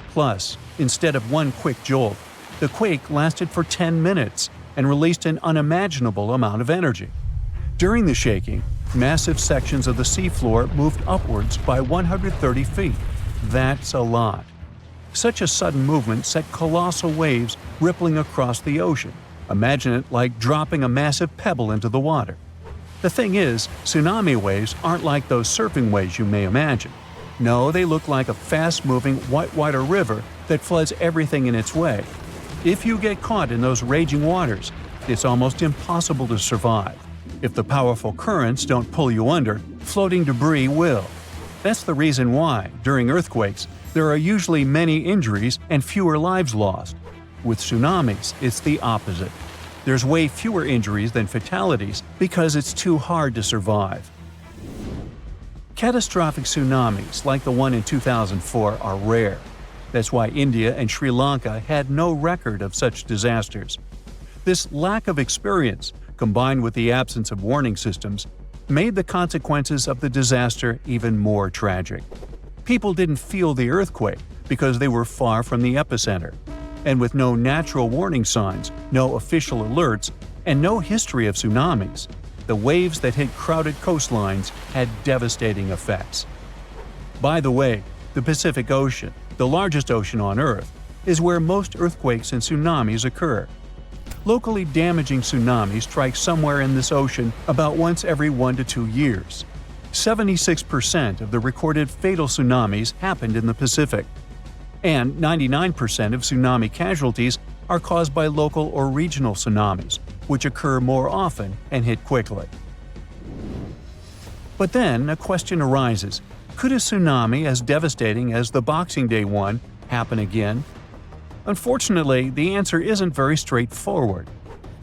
Plus, instead of one quick jolt, the quake lasted for 10 minutes and released an unimaginable amount of energy. During the shaking, massive sections of the seafloor moved upwards by 130 feet. That's a lot. Such a sudden movement set colossal waves rippling across the ocean. Imagine it like dropping a massive pebble into the water. The thing is, tsunami waves aren't like those surfing waves you may imagine. No, they look like a fast-moving whitewater river that floods everything in its way. If you get caught in those raging waters, it's almost impossible to survive. If the powerful currents don't pull you under, floating debris will. That's the reason why, during earthquakes, there are usually many injuries and fewer lives lost. With tsunamis, it's the opposite. There's way fewer injuries than fatalities because it's too hard to survive. Catastrophic tsunamis like the one in 2004 are rare. That's why India and Sri Lanka had no record of such disasters. This lack of experience, combined with the absence of warning systems, made the consequences of the disaster even more tragic. People didn't feel the earthquake because they were far from the epicenter. And with no natural warning signs, no official alerts, and no history of tsunamis, the waves that hit crowded coastlines had devastating effects. By the way, the Pacific Ocean, the largest ocean on Earth, is where most earthquakes and tsunamis occur. Locally damaging tsunamis strike somewhere in this ocean about once every 1 to 2 years. 76% of the recorded fatal tsunamis happened in the Pacific. And 99% of tsunami casualties are caused by local or regional tsunamis, which occur more often and hit quickly. But then a question arises: could a tsunami as devastating as the Boxing Day one happen again? Unfortunately, the answer isn't very straightforward.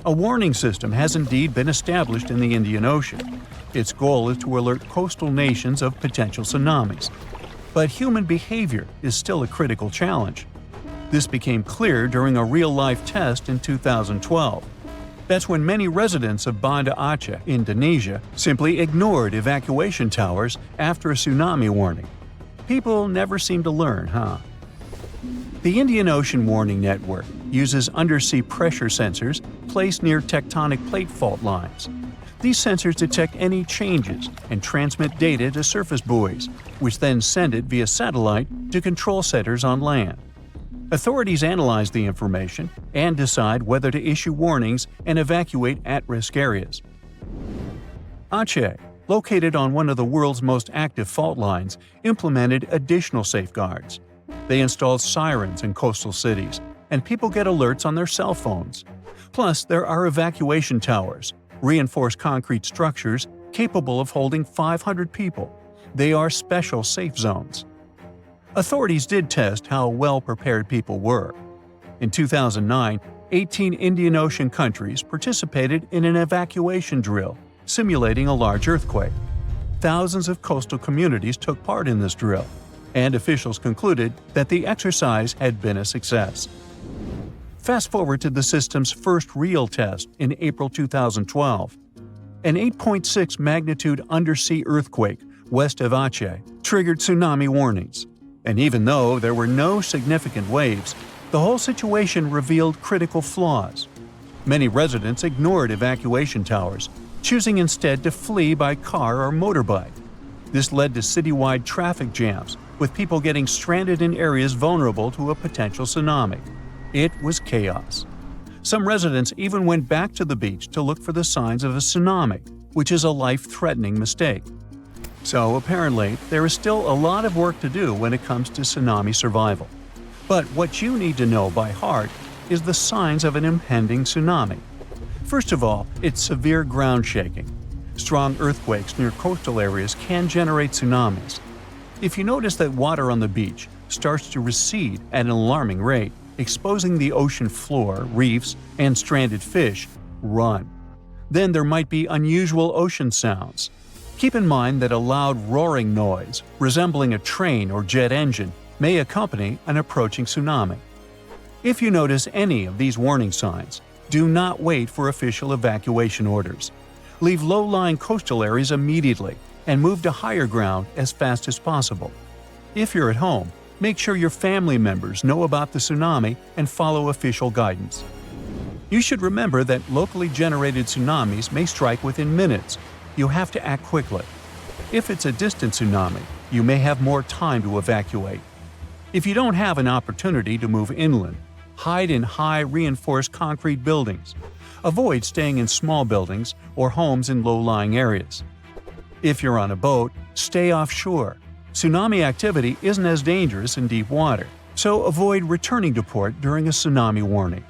A warning system has indeed been established in the Indian Ocean. Its goal is to alert coastal nations of potential tsunamis. But human behavior is still a critical challenge. This became clear during a real-life test in 2012. That's when many residents of Banda Aceh, Indonesia, simply ignored evacuation towers after a tsunami warning. People never seem to learn, huh? The Indian Ocean Warning Network uses undersea pressure sensors placed near tectonic plate fault lines. These sensors detect any changes and transmit data to surface buoys, which then send it via satellite to control centers on land. Authorities analyze the information and decide whether to issue warnings and evacuate at-risk areas. Aceh, located on one of the world's most active fault lines, implemented additional safeguards. They installed sirens in coastal cities, and people get alerts on their cell phones. Plus, there are evacuation towers, reinforced concrete structures capable of holding 500 people. They are special safe zones. Authorities did test how well prepared people were. In 2009, 18 Indian Ocean countries participated in an evacuation drill, simulating a large earthquake. Thousands of coastal communities took part in this drill, and officials concluded that the exercise had been a success. Fast forward to the system's first real test in April 2012. An 8.6 magnitude undersea earthquake west of Aceh triggered tsunami warnings. And even though there were no significant waves, the whole situation revealed critical flaws. Many residents ignored evacuation towers, choosing instead to flee by car or motorbike. This led to citywide traffic jams, with people getting stranded in areas vulnerable to a potential tsunami. It was chaos. Some residents even went back to the beach to look for the signs of a tsunami, which is a life-threatening mistake. So apparently, there is still a lot of work to do when it comes to tsunami survival. But what you need to know by heart is the signs of an impending tsunami. First of all, it's severe ground shaking. Strong earthquakes near coastal areas can generate tsunamis. If you notice that water on the beach starts to recede at an alarming rate, exposing the ocean floor, reefs, and stranded fish, run. Then there might be unusual ocean sounds. Keep in mind that a loud roaring noise, resembling a train or jet engine, may accompany an approaching tsunami. If you notice any of these warning signs, do not wait for official evacuation orders. Leave low-lying coastal areas immediately and move to higher ground as fast as possible. If you're at home, make sure your family members know about the tsunami and follow official guidance. You should remember that locally generated tsunamis may strike within minutes. You have to act quickly. If it's a distant tsunami, you may have more time to evacuate. If you don't have an opportunity to move inland, hide in high reinforced concrete buildings. Avoid staying in small buildings or homes in low-lying areas. If you're on a boat, stay offshore. Tsunami activity isn't as dangerous in deep water, so avoid returning to port during a tsunami warning.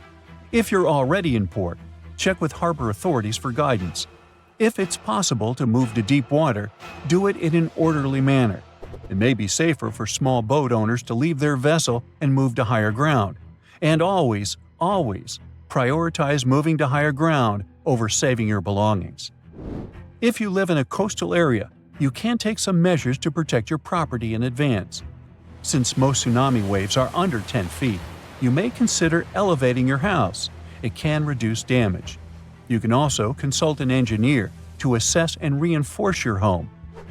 If you're already in port, check with harbor authorities for guidance. If it's possible to move to deep water, do it in an orderly manner. It may be safer for small boat owners to leave their vessel and move to higher ground. And always, prioritize moving to higher ground over saving your belongings. If you live in a coastal area, you can take some measures to protect your property in advance. Since most tsunami waves are under 10 feet, you may consider elevating your house. It can reduce damage. You can also consult an engineer to assess and reinforce your home.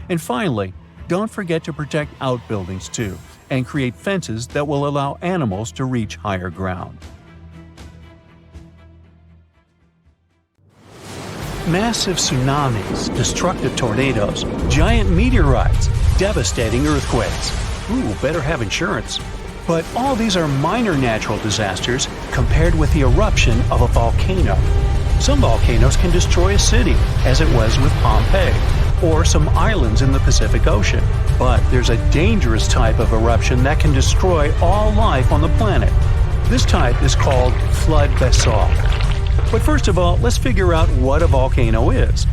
And finally, don't forget to protect outbuildings too, and create fences that will allow animals to reach higher ground. Massive tsunamis, destructive tornadoes, giant meteorites, devastating earthquakes. Ooh, better have insurance. But all these are minor natural disasters compared with the eruption of a volcano. Some volcanoes can destroy a city, as it was with Pompeii. or some islands in the Pacific Ocean. But there's a dangerous type of eruption that can destroy all life on the planet. This type is called flood basalt. But first of all, let's figure out what a volcano is.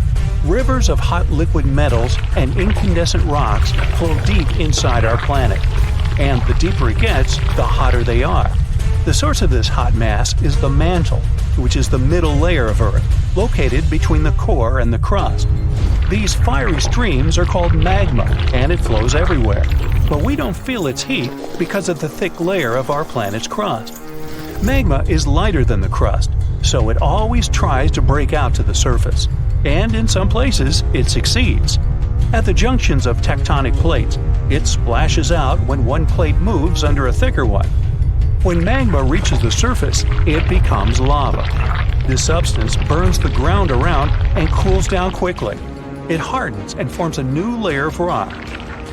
Rivers of hot liquid metals and incandescent rocks flow deep inside our planet. And the deeper it gets, the hotter they are. The source of this hot mass is the mantle, which is the middle layer of Earth, located between the core and the crust. These fiery streams are called magma, and it flows everywhere. But we don't feel its heat because of the thick layer of our planet's crust. Magma is lighter than the crust, so it always tries to break out to the surface. And in some places, it succeeds. At the junctions of tectonic plates, it splashes out when one plate moves under a thicker one. When magma reaches the surface, it becomes lava. This substance burns the ground around and cools down quickly. It hardens and forms a new layer of rock.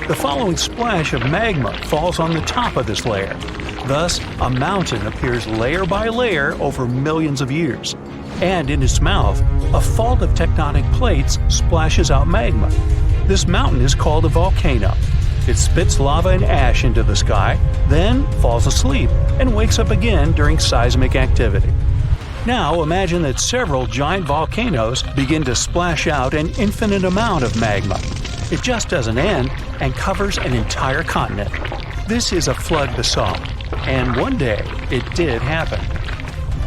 The following splash of magma falls on the top of this layer. Thus, a mountain appears layer by layer over millions of years. And in its mouth, a fault of tectonic plates splashes out magma. This mountain is called a volcano. It spits lava and ash into the sky, then falls asleep and wakes up again during seismic activity. Now imagine that several giant volcanoes begin to splash out an infinite amount of magma. It just doesn't end and covers an entire continent. This is a flood basalt, and one day it did happen.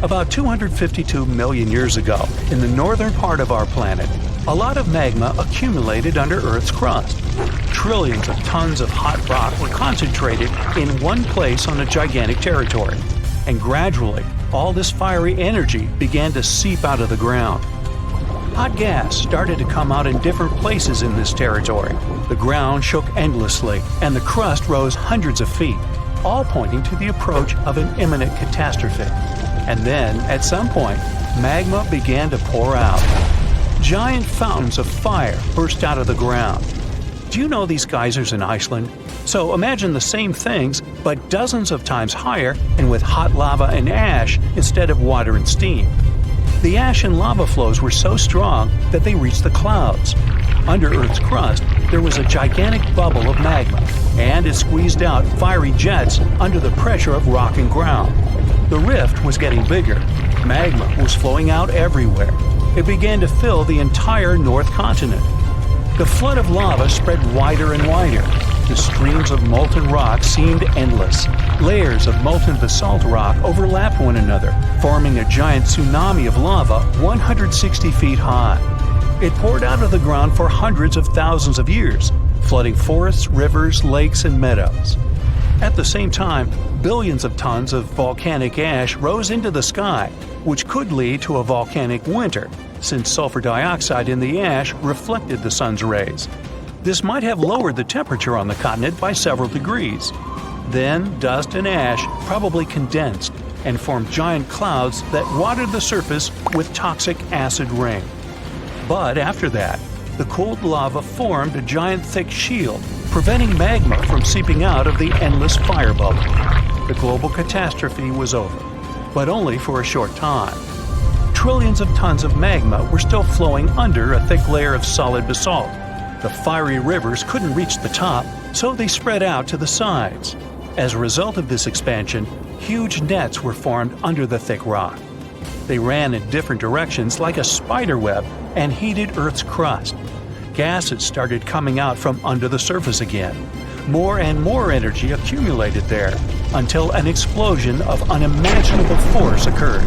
About 252 million years ago, in the northern part of our planet, a lot of magma accumulated under Earth's crust. Trillions of tons of hot rock were concentrated in one place on a gigantic territory. And gradually, all this fiery energy began to seep out of the ground. Hot gas started to come out in different places in this territory. The ground shook endlessly, and the crust rose hundreds of feet, all pointing to the approach of an imminent catastrophe. And then, at some point, magma began to pour out. Giant fountains of fire burst out of the ground. Do you know these geysers in Iceland? So imagine the same things, but dozens of times higher and with hot lava and ash instead of water and steam. The ash and lava flows were so strong that they reached the clouds. Under Earth's crust, there was a gigantic bubble of magma, and it squeezed out fiery jets under the pressure of rock and ground. The rift was getting bigger. Magma was flowing out everywhere. It began to fill the entire North Continent. The flood of lava spread wider and wider. The streams of molten rock seemed endless. Layers of molten basalt rock overlapped one another, forming a giant tsunami of lava 160 feet high. It poured out of the ground for hundreds of thousands of years, flooding forests, rivers, lakes, and meadows. At the same time, billions of tons of volcanic ash rose into the sky, which could lead to a volcanic winter, since sulfur dioxide in the ash reflected the sun's rays. This might have lowered the temperature on the continent by several degrees. Then, dust and ash probably condensed and formed giant clouds that watered the surface with toxic acid rain. But after that, the cooled lava formed a giant thick shield, preventing magma from seeping out of the endless fire bubble. The global catastrophe was over, but only for a short time. Trillions of tons of magma were still flowing under a thick layer of solid basalt. The fiery rivers couldn't reach the top, so they spread out to the sides. As a result of this expansion, huge nets were formed under the thick rock. They ran in different directions like a spider web and heated Earth's crust. Gases started coming out from under the surface again. More and more energy accumulated there, until an explosion of unimaginable force occurred.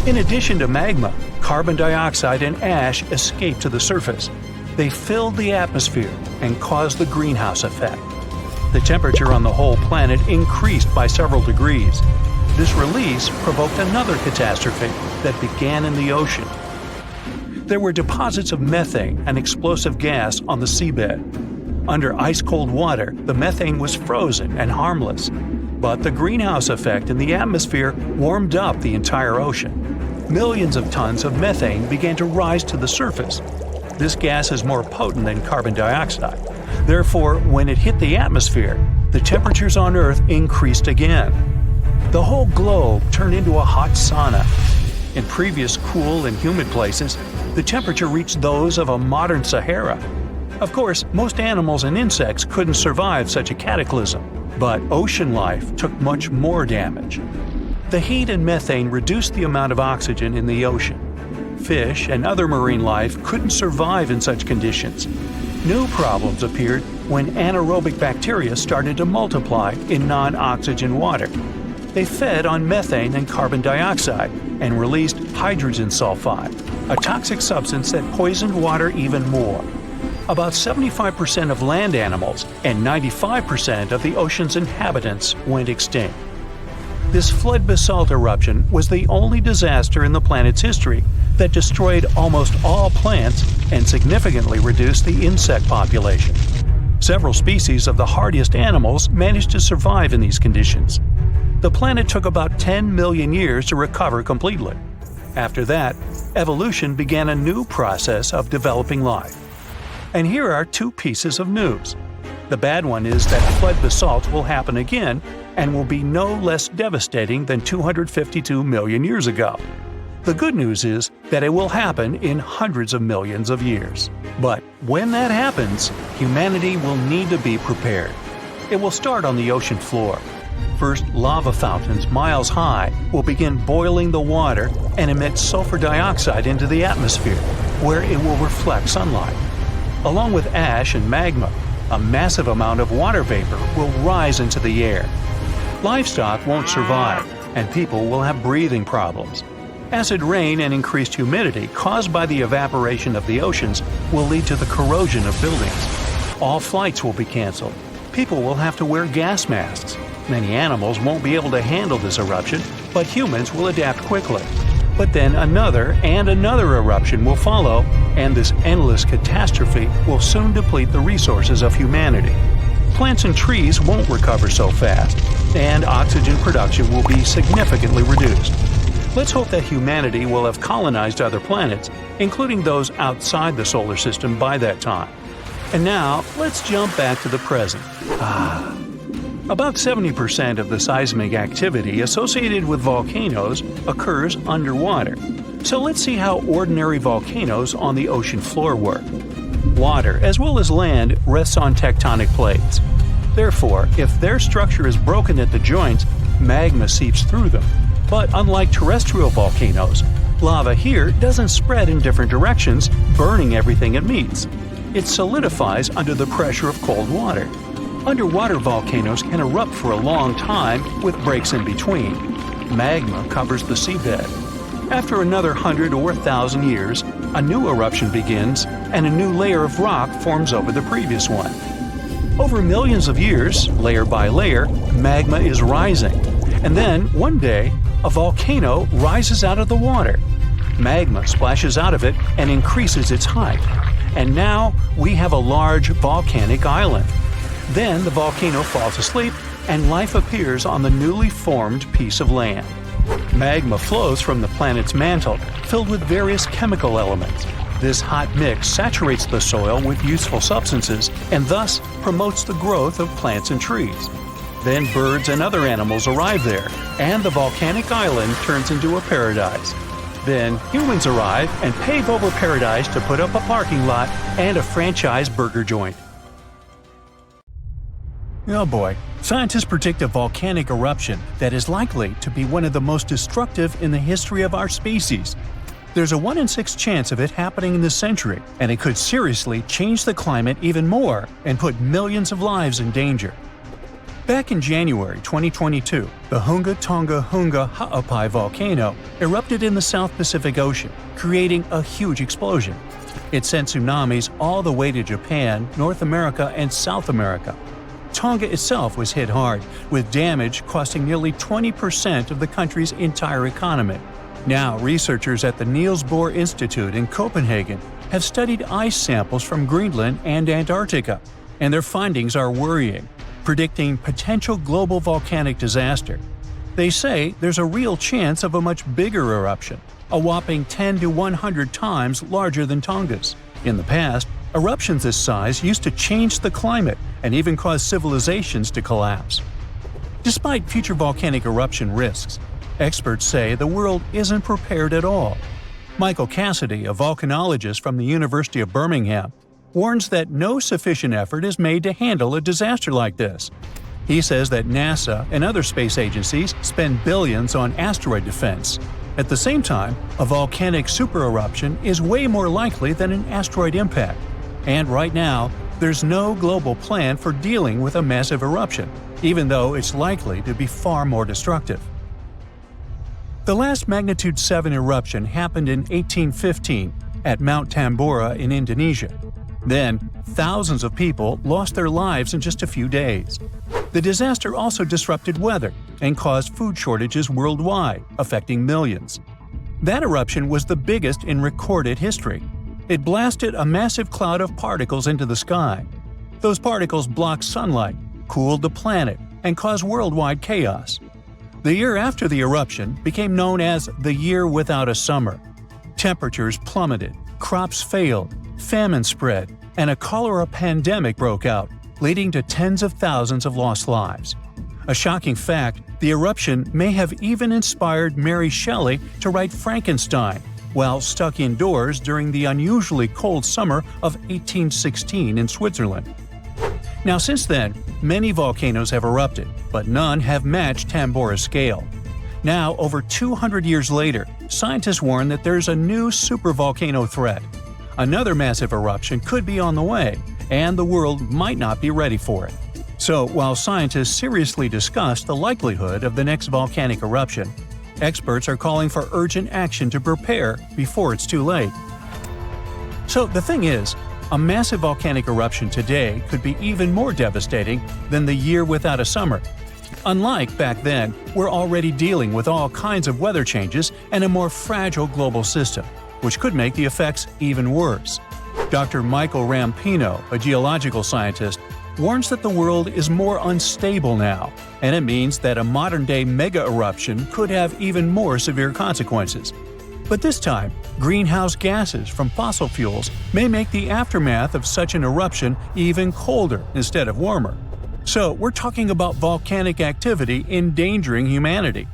In addition to magma, carbon dioxide and ash escaped to the surface. They filled the atmosphere and caused the greenhouse effect. The temperature on the whole planet increased by several degrees. This release provoked another catastrophe that began in the ocean. There were deposits of methane, an explosive gas, on the seabed. Under ice-cold water, the methane was frozen and harmless. But the greenhouse effect in the atmosphere warmed up the entire ocean. Millions of tons of methane began to rise to the surface. This gas is more potent than carbon dioxide. Therefore, when it hit the atmosphere, the temperatures on Earth increased again. The whole globe turned into a hot sauna. In previous cool and humid places, the temperature reached those of a modern Sahara. Of course, most animals and insects couldn't survive such a cataclysm, but ocean life took much more damage. The heat and methane reduced the amount of oxygen in the ocean. Fish and other marine life couldn't survive in such conditions. New problems appeared when anaerobic bacteria started to multiply in non-oxygen water. They fed on methane and carbon dioxide and released hydrogen sulfide, a toxic substance that poisoned water even more. About 75% of land animals and 95% of the ocean's inhabitants went extinct. This flood basalt eruption was the only disaster in the planet's history that destroyed almost all plants and significantly reduced the insect population. Several species of the hardiest animals managed to survive in these conditions. The planet took about 10 million years to recover completely. After that, evolution began a new process of developing life. And here are two pieces of news. The bad one is that flood basalt will happen again and will be no less devastating than 252 million years ago. The good news is that it will happen in hundreds of millions of years. But when that happens, humanity will need to be prepared. It will start on the ocean floor. First, lava fountains miles high will begin boiling the water and emit sulfur dioxide into the atmosphere, where it will reflect sunlight. Along with ash and magma, a massive amount of water vapor will rise into the air. Livestock won't survive, and people will have breathing problems. Acid rain and increased humidity caused by the evaporation of the oceans will lead to the corrosion of buildings. All flights will be canceled. People will have to wear gas masks. Many animals won't be able to handle this eruption, but humans will adapt quickly. But then another and another eruption will follow, and this endless catastrophe will soon deplete the resources of humanity. Plants and trees won't recover so fast, and oxygen production will be significantly reduced. Let's hope that humanity will have colonized other planets, including those outside the solar system by that time. And now, let's jump back to the present. About 70% of the seismic activity associated with volcanoes occurs underwater. So let's see how ordinary volcanoes on the ocean floor work. Water, as well as land, rests on tectonic plates. Therefore, if their structure is broken at the joints, magma seeps through them. But unlike terrestrial volcanoes, lava here doesn't spread in different directions, burning everything it meets. It solidifies under the pressure of cold water. Underwater volcanoes can erupt for a long time with breaks in between. Magma covers the seabed. After another 100 or 1,000 years, a new eruption begins and a new layer of rock forms over the previous one. Over millions of years, layer by layer, magma is rising. And then, one day, a volcano rises out of the water. Magma splashes out of it and increases its height. And now we have a large volcanic island. Then the volcano falls asleep and life appears on the newly formed piece of land. Magma flows from the planet's mantle, filled with various chemical elements. This hot mix saturates the soil with useful substances and thus promotes the growth of plants and trees. Then birds and other animals arrive there, and the volcanic island turns into a paradise. Then humans arrive and pave over paradise to put up a parking lot and a franchise burger joint. Oh boy, scientists predict a volcanic eruption that is likely to be one of the most destructive in the history of our species. There's a 1 in 6 chance of it happening in this century, and it could seriously change the climate even more and put millions of lives in danger. Back in January 2022, the Hunga Tonga Hunga Ha'apai volcano erupted in the South Pacific Ocean, creating a huge explosion. It sent tsunamis all the way to Japan, North America, and South America. Tonga itself was hit hard, with damage costing nearly 20% of the country's entire economy. Now, researchers at the Niels Bohr Institute in Copenhagen have studied ice samples from Greenland and Antarctica, and their findings are worrying, predicting potential global volcanic disaster. They say there's a real chance of a much bigger eruption, a whopping 10 to 100 times larger than Tonga's. In the past, eruptions this size used to change the climate and even cause civilizations to collapse. Despite future volcanic eruption risks, experts say the world isn't prepared at all. Michael Cassidy, a volcanologist from the University of Birmingham, warns that no sufficient effort is made to handle a disaster like this. He says that NASA and other space agencies spend billions on asteroid defense. At the same time, a volcanic supereruption is way more likely than an asteroid impact. And right now, there's no global plan for dealing with a massive eruption, even though it's likely to be far more destructive. The last magnitude 7 eruption happened in 1815 at Mount Tambora in Indonesia. Then, thousands of people lost their lives in just a few days. The disaster also disrupted weather and caused food shortages worldwide, affecting millions. That eruption was the biggest in recorded history. It blasted a massive cloud of particles into the sky. Those particles blocked sunlight, cooled the planet, and caused worldwide chaos. The year after the eruption became known as the Year Without a Summer. Temperatures plummeted, crops failed, famine spread, and a cholera pandemic broke out, leading to tens of thousands of lost lives. A shocking fact, the eruption may have even inspired Mary Shelley to write Frankenstein while stuck indoors during the unusually cold summer of 1816 in Switzerland. Now, since then, many volcanoes have erupted, but none have matched Tambora's scale. Now, over 200 years later, scientists warn that there's a new supervolcano threat. Another massive eruption could be on the way, and the world might not be ready for it. So, while scientists seriously discuss the likelihood of the next volcanic eruption, experts are calling for urgent action to prepare before it's too late. So the thing is, a massive volcanic eruption today could be even more devastating than the Year Without a Summer. Unlike back then, we're already dealing with all kinds of weather changes and a more fragile global system, which could make the effects even worse. Dr. Michael Rampino, a geological scientist, warns that the world is more unstable now, and it means that a modern-day mega-eruption could have even more severe consequences. But this time, greenhouse gases from fossil fuels may make the aftermath of such an eruption even colder instead of warmer. So we're talking about volcanic activity endangering humanity.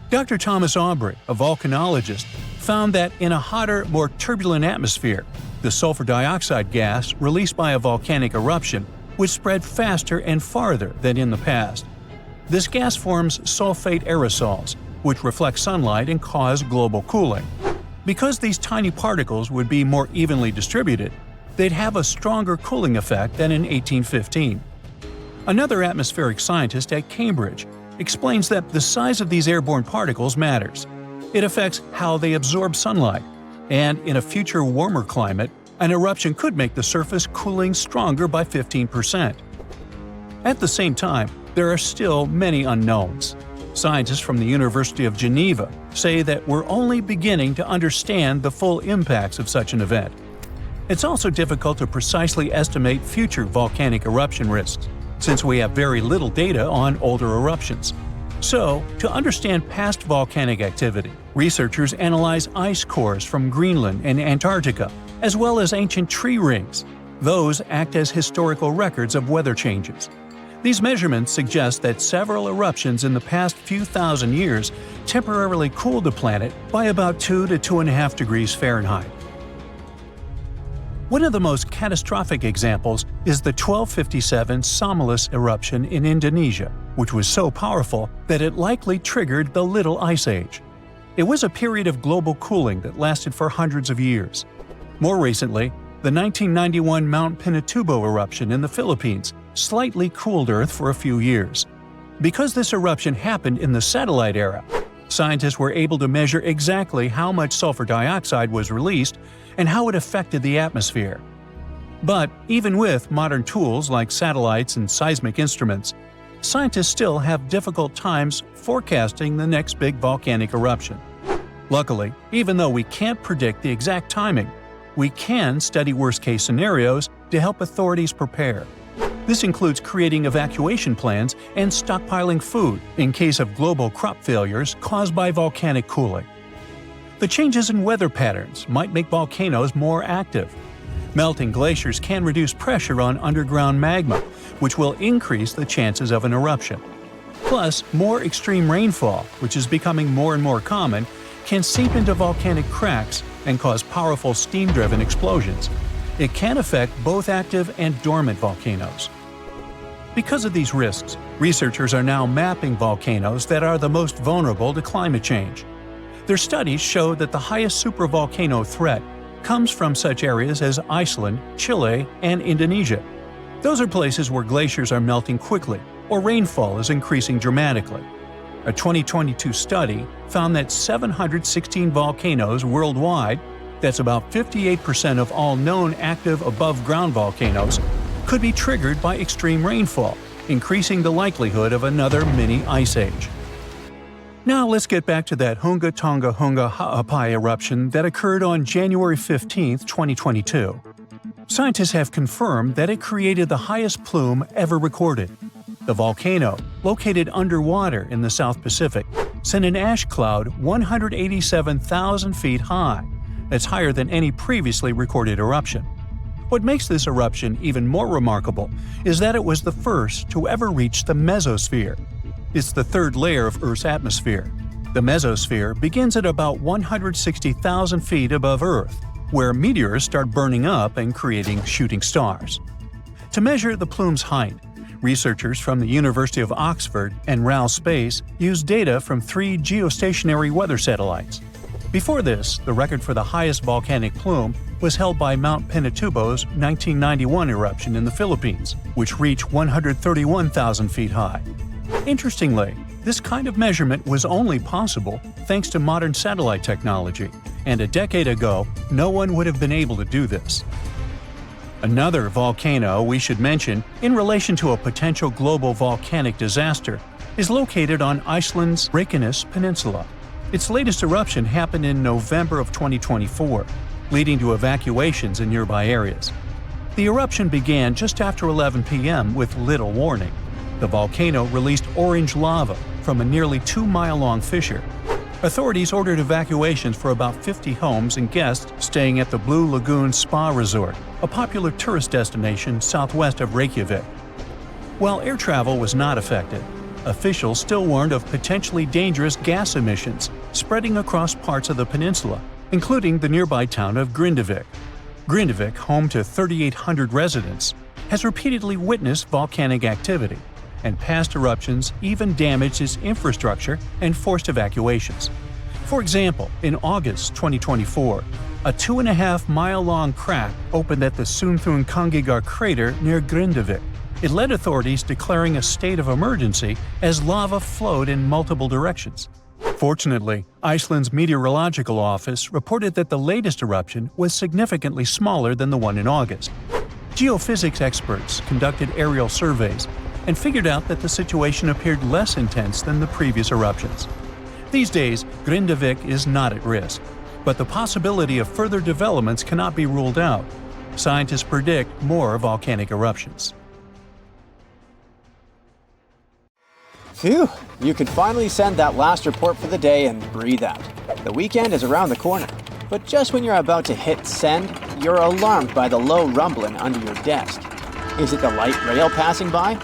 Dr. Thomas Aubrey, a volcanologist, found that in a hotter, more turbulent atmosphere, the sulfur dioxide gas released by a volcanic eruption would spread faster and farther than in the past. This gas forms sulfate aerosols, which reflect sunlight and cause global cooling. Because these tiny particles would be more evenly distributed, they'd have a stronger cooling effect than in 1815. Another atmospheric scientist at Cambridge explains that the size of these airborne particles matters. It affects how they absorb sunlight, and in a future warmer climate, an eruption could make the surface cooling stronger by 15%. At the same time, there are still many unknowns. Scientists from the University of Geneva say that we're only beginning to understand the full impacts of such an event. It's also difficult to precisely estimate future volcanic eruption risks, since we have very little data on older eruptions. So, to understand past volcanic activity, researchers analyze ice cores from Greenland and Antarctica, as well as ancient tree rings. Those act as historical records of weather changes. These measurements suggest that several eruptions in the past few thousand years temporarily cooled the planet by about 2 to 2.5 degrees Fahrenheit. One of the most catastrophic examples is the 1257 Somalis eruption in Indonesia, which was so powerful that it likely triggered the Little Ice Age. It was a period of global cooling that lasted for hundreds of years. More recently, the 1991 Mount Pinatubo eruption in the Philippines slightly cooled Earth for a few years. Because this eruption happened in the satellite era, scientists were able to measure exactly how much sulfur dioxide was released and how it affected the atmosphere. But even with modern tools like satellites and seismic instruments, scientists still have difficult times forecasting the next big volcanic eruption. Luckily, even though we can't predict the exact timing, we can study worst-case scenarios to help authorities prepare. This includes creating evacuation plans and stockpiling food in case of global crop failures caused by volcanic cooling. The changes in weather patterns might make volcanoes more active. Melting glaciers can reduce pressure on underground magma, which will increase the chances of an eruption. Plus, more extreme rainfall, which is becoming more and more common, can seep into volcanic cracks and cause powerful steam-driven explosions. It can affect both active and dormant volcanoes. Because of these risks, researchers are now mapping volcanoes that are the most vulnerable to climate change. Their studies show that the highest supervolcano threat comes from such areas as Iceland, Chile, and Indonesia. Those are places where glaciers are melting quickly or rainfall is increasing dramatically. A 2022 study found that 716 volcanoes worldwide, that's about 58% of all known active above-ground volcanoes, could be triggered by extreme rainfall, increasing the likelihood of another mini ice age. Now let's get back to that Hunga Tonga Hunga Ha'apai eruption that occurred on January 15, 2022. Scientists have confirmed that it created the highest plume ever recorded. The volcano, located underwater in the South Pacific, sent an ash cloud 187,000 feet high. That's higher than any previously recorded eruption. What makes this eruption even more remarkable is that it was the first to ever reach the mesosphere. It's the third layer of Earth's atmosphere. The mesosphere begins at about 160,000 feet above Earth, where meteors start burning up and creating shooting stars. To measure the plume's height, researchers from the University of Oxford and RAL Space used data from 3 geostationary weather satellites. Before this, the record for the highest volcanic plume was held by Mount Pinatubo's 1991 eruption in the Philippines, which reached 131,000 feet high. Interestingly, this kind of measurement was only possible thanks to modern satellite technology, and a decade ago, no one would have been able to do this. Another volcano we should mention in relation to a potential global volcanic disaster is located on Iceland's Reykjanes Peninsula. Its latest eruption happened in November of 2024, leading to evacuations in nearby areas. The eruption began just after 11 p.m. with little warning. The volcano released orange lava from a nearly 2-mile-long fissure. Authorities ordered evacuations for about 50 homes and guests staying at the Blue Lagoon Spa Resort, a popular tourist destination southwest of Reykjavik. While air travel was not affected, officials still warned of potentially dangerous gas emissions spreading across parts of the peninsula, including the nearby town of Grindavik. Grindavik, home to 3,800 residents, has repeatedly witnessed volcanic activity, and past eruptions even damaged its infrastructure and forced evacuations. For example, in August 2024, a 2.5-mile-long crack opened at the Sunthunkangigar crater near Grindavik. It led authorities declaring a state of emergency as lava flowed in multiple directions. Fortunately, Iceland's meteorological office reported that the latest eruption was significantly smaller than the one in August. Geophysics experts conducted aerial surveys and figured out that the situation appeared less intense than the previous eruptions. These days, Grindavik is not at risk, but the possibility of further developments cannot be ruled out. Scientists predict more volcanic eruptions. Phew, you could finally send that last report for the day and breathe out. The weekend is around the corner, but just when you're about to hit send, you're alarmed by the low rumbling under your desk. Is it the light rail passing by?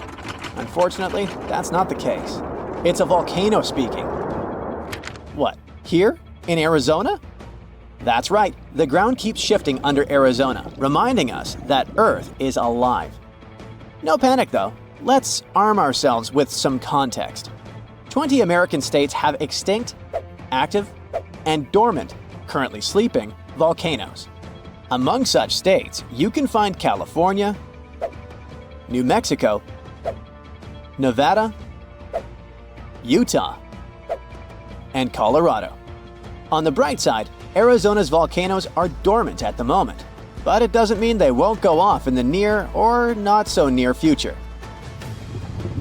Unfortunately, that's not the case. It's a volcano speaking. What, here? In Arizona? That's right, the ground keeps shifting under Arizona, reminding us that Earth is alive. No panic though. Let's arm ourselves with some context. 20 American states have extinct, active, and dormant, currently sleeping, volcanoes. Among such states, you can find California, New Mexico, Nevada, Utah, and Colorado. On the bright side, Arizona's volcanoes are dormant at the moment, but it doesn't mean they won't go off in the near or not so near future.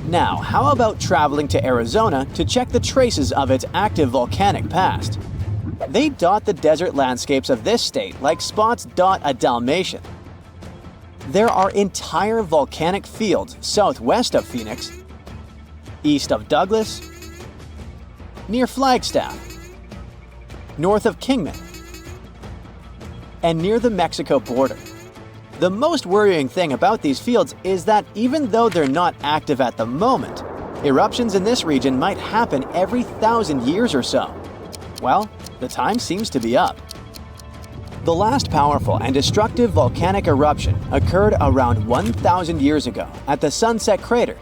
Now, how about traveling to Arizona to check the traces of its active volcanic past? They dot the desert landscapes of this state like spots dot a Dalmatian. There are entire volcanic fields southwest of Phoenix, east of Douglas, near Flagstaff, north of Kingman, and near the Mexico border. The most worrying thing about these fields is that even though they're not active at the moment, eruptions in this region might happen every 1,000 years or so. Well, the time seems to be up. The last powerful and destructive volcanic eruption occurred around 1,000 years ago at the Sunset Crater.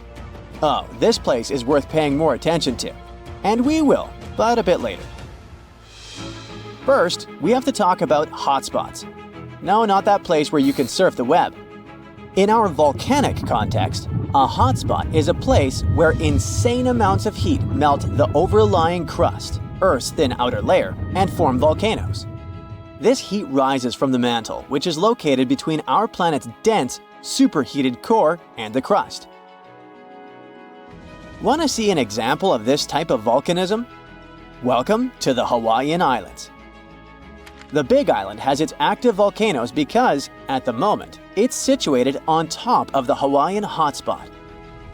Oh, this place is worth paying more attention to. And we will, but a bit later. First, we have to talk about hotspots. No, not that place where you can surf the web. In our volcanic context, a hotspot is a place where insane amounts of heat melt the overlying crust, Earth's thin outer layer, and form volcanoes. This heat rises from the mantle, which is located between our planet's dense, superheated core and the crust. Want to see an example of this type of volcanism? Welcome to the Hawaiian Islands. The Big Island has its active volcanoes because, at the moment, it's situated on top of the Hawaiian hotspot.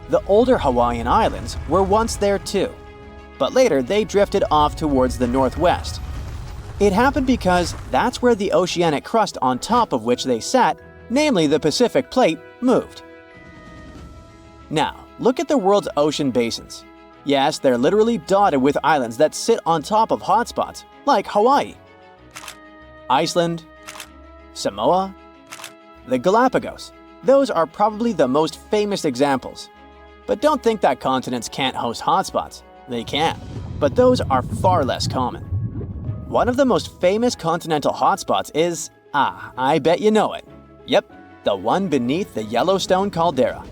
The older Hawaiian Islands were once there too, but later they drifted off towards the northwest. It happened because that's where the oceanic crust on top of which they sat, namely the Pacific Plate, moved. Now, look at the world's ocean basins. Yes, they're literally dotted with islands that sit on top of hotspots, like Hawaii, Iceland, Samoa, the Galapagos. Those are probably the most famous examples. But don't think that continents can't host hotspots. They can, but those are far less common. One of the most famous continental hotspots is, I bet you know it. Yep, the one beneath the Yellowstone caldera.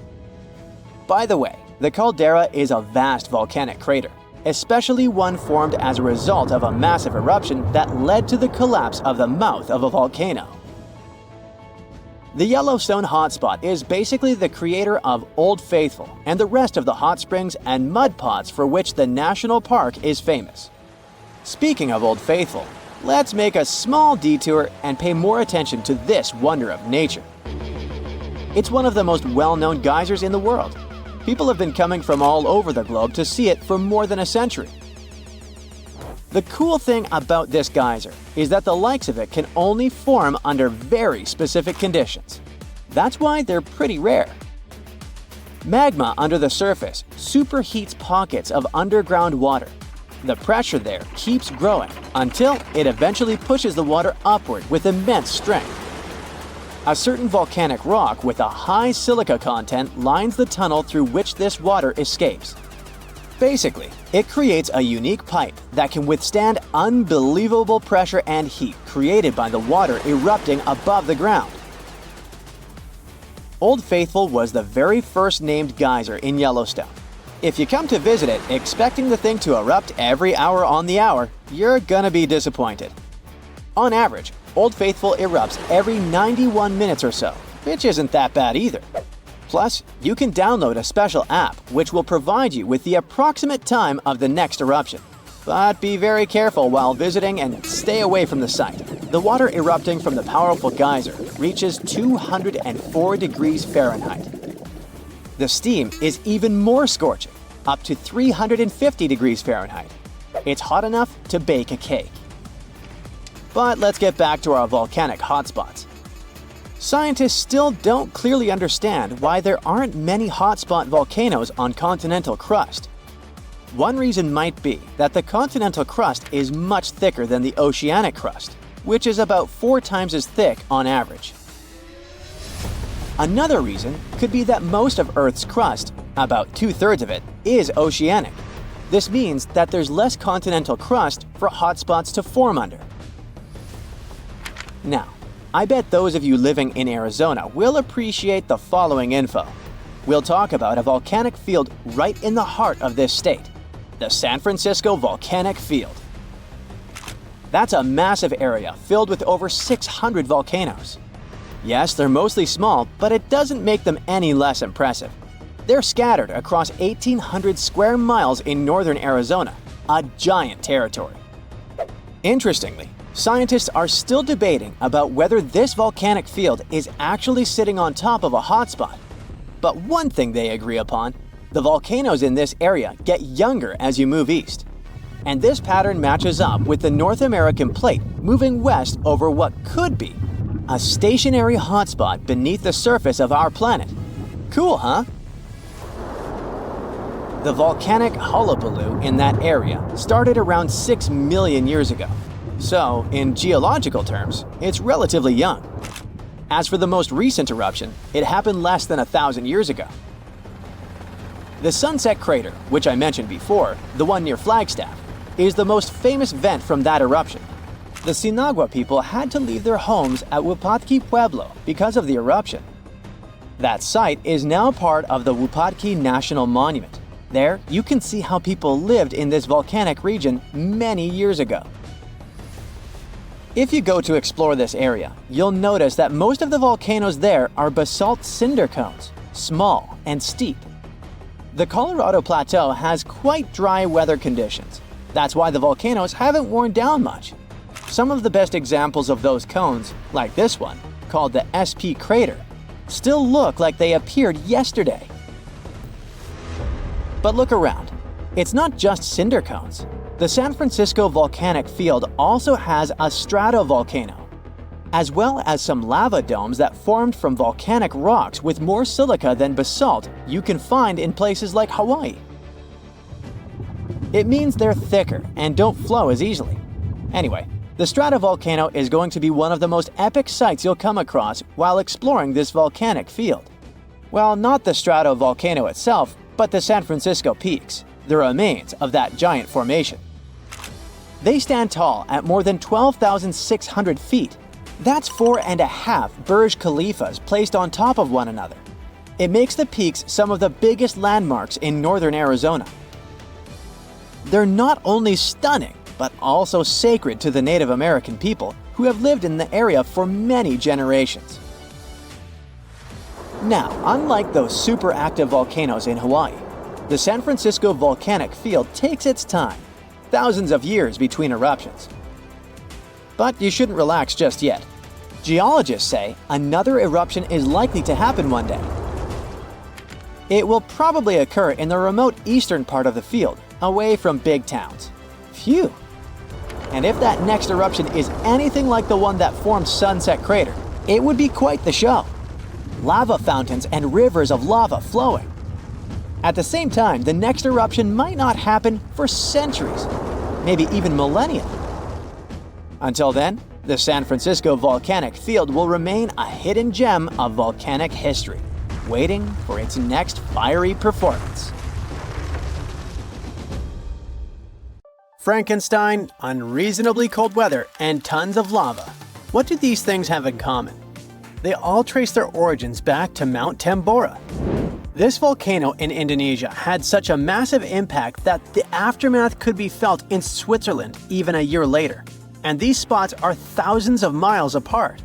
By the way, the caldera is a vast volcanic crater, especially one formed as a result of a massive eruption that led to the collapse of the mouth of a volcano. The Yellowstone hotspot is basically the creator of Old Faithful and the rest of the hot springs and mud pots for which the national park is famous. Speaking of Old Faithful, let's make a small detour and pay more attention to this wonder of nature. It's one of the most well-known geysers in the world. People have been coming from all over the globe to see it for more than a century. The cool thing about this geyser is that the likes of it can only form under very specific conditions. That's why they're pretty rare. Magma under the surface superheats pockets of underground water. The pressure there keeps growing until it eventually pushes the water upward with immense strength. A certain volcanic rock with a high silica content lines the tunnel through which this water escapes. Basically, it creates a unique pipe that can withstand unbelievable pressure and heat created by the water erupting above the ground. Old Faithful was the very first named geyser in Yellowstone. If you come to visit it expecting the thing to erupt every hour on the hour, you're gonna be disappointed. On average, Old Faithful erupts every 91 minutes or so, which isn't that bad either. Plus, you can download a special app which will provide you with the approximate time of the next eruption. But be very careful while visiting and stay away from the site. The water erupting from the powerful geyser reaches 204 degrees Fahrenheit. The steam is even more scorching, up to 350 degrees Fahrenheit. It's hot enough to bake a cake. But let's get back to our volcanic hotspots. Scientists still don't clearly understand why there aren't many hotspot volcanoes on continental crust. One reason might be that the continental crust is much thicker than the oceanic crust, which is about 4 times as thick on average. Another reason could be that most of Earth's crust, about 2/3 of it, is oceanic. This means that there's less continental crust for hotspots to form under. Now, I bet those of you living in Arizona will appreciate the following info. We'll talk about a volcanic field right in the heart of this state, the San Francisco Volcanic Field. That's a massive area filled with over 600 volcanoes. Yes, they're mostly small, but it doesn't make them any less impressive. They're scattered across 1,800 square miles in northern Arizona, a giant territory. Interestingly, scientists are still debating about whether this volcanic field is actually sitting on top of a hotspot. But one thing they agree upon, the volcanoes in this area get younger as you move east. And this pattern matches up with the North American plate moving west over what could be a stationary hotspot beneath the surface of our planet. Cool, huh? The volcanic hullabaloo in that area started around 6 million years ago. So, in geological terms, it's relatively young. As for the most recent eruption, it happened less than 1,000 years ago. The Sunset Crater, which I mentioned before, the one near Flagstaff, is the most famous vent from that eruption. The Sinagua people had to leave their homes at Wupatki Pueblo because of the eruption. That site is now part of the Wupatki National Monument. There, you can see how people lived in this volcanic region many years ago. If you go to explore this area, you'll notice that most of the volcanoes there are basalt cinder cones, small and steep. The Colorado Plateau has quite dry weather conditions. That's why the volcanoes haven't worn down much. Some of the best examples of those cones, like this one, called the SP crater, still look like they appeared yesterday. But look around. It's not just cinder cones. The San Francisco volcanic field also has a stratovolcano, as well as some lava domes that formed from volcanic rocks with more silica than basalt you can find in places like Hawaii. It means they're thicker and don't flow as easily. Anyway, the stratovolcano is going to be one of the most epic sights you'll come across while exploring this volcanic field. Well, not the stratovolcano itself, but the San Francisco peaks, the remains of that giant formation. They stand tall at more than 12,600 feet. That's 4.5 Burj Khalifas placed on top of one another. It makes the peaks some of the biggest landmarks in northern Arizona. They're not only stunning, but also sacred to the Native American people who have lived in the area for many generations. Now, unlike those super active volcanoes in Hawaii, the San Francisco volcanic field takes its time, thousands of years between eruptions. But you shouldn't relax just yet. Geologists say another eruption is likely to happen one day. It will probably occur in the remote eastern part of the field, away from big towns. Phew! And if that next eruption is anything like the one that formed Sunset Crater, it would be quite the show. Lava fountains and rivers of lava flowing. At the same time, the next eruption might not happen for centuries, maybe even millennia. Until then, the San Francisco volcanic field will remain a hidden gem of volcanic history, waiting for its next fiery performance. Frankenstein, unreasonably cold weather, and tons of lava. What do these things have in common? They all trace their origins back to Mount Tambora. This volcano in Indonesia had such a massive impact that the aftermath could be felt in Switzerland even a year later. And these spots are thousands of miles apart.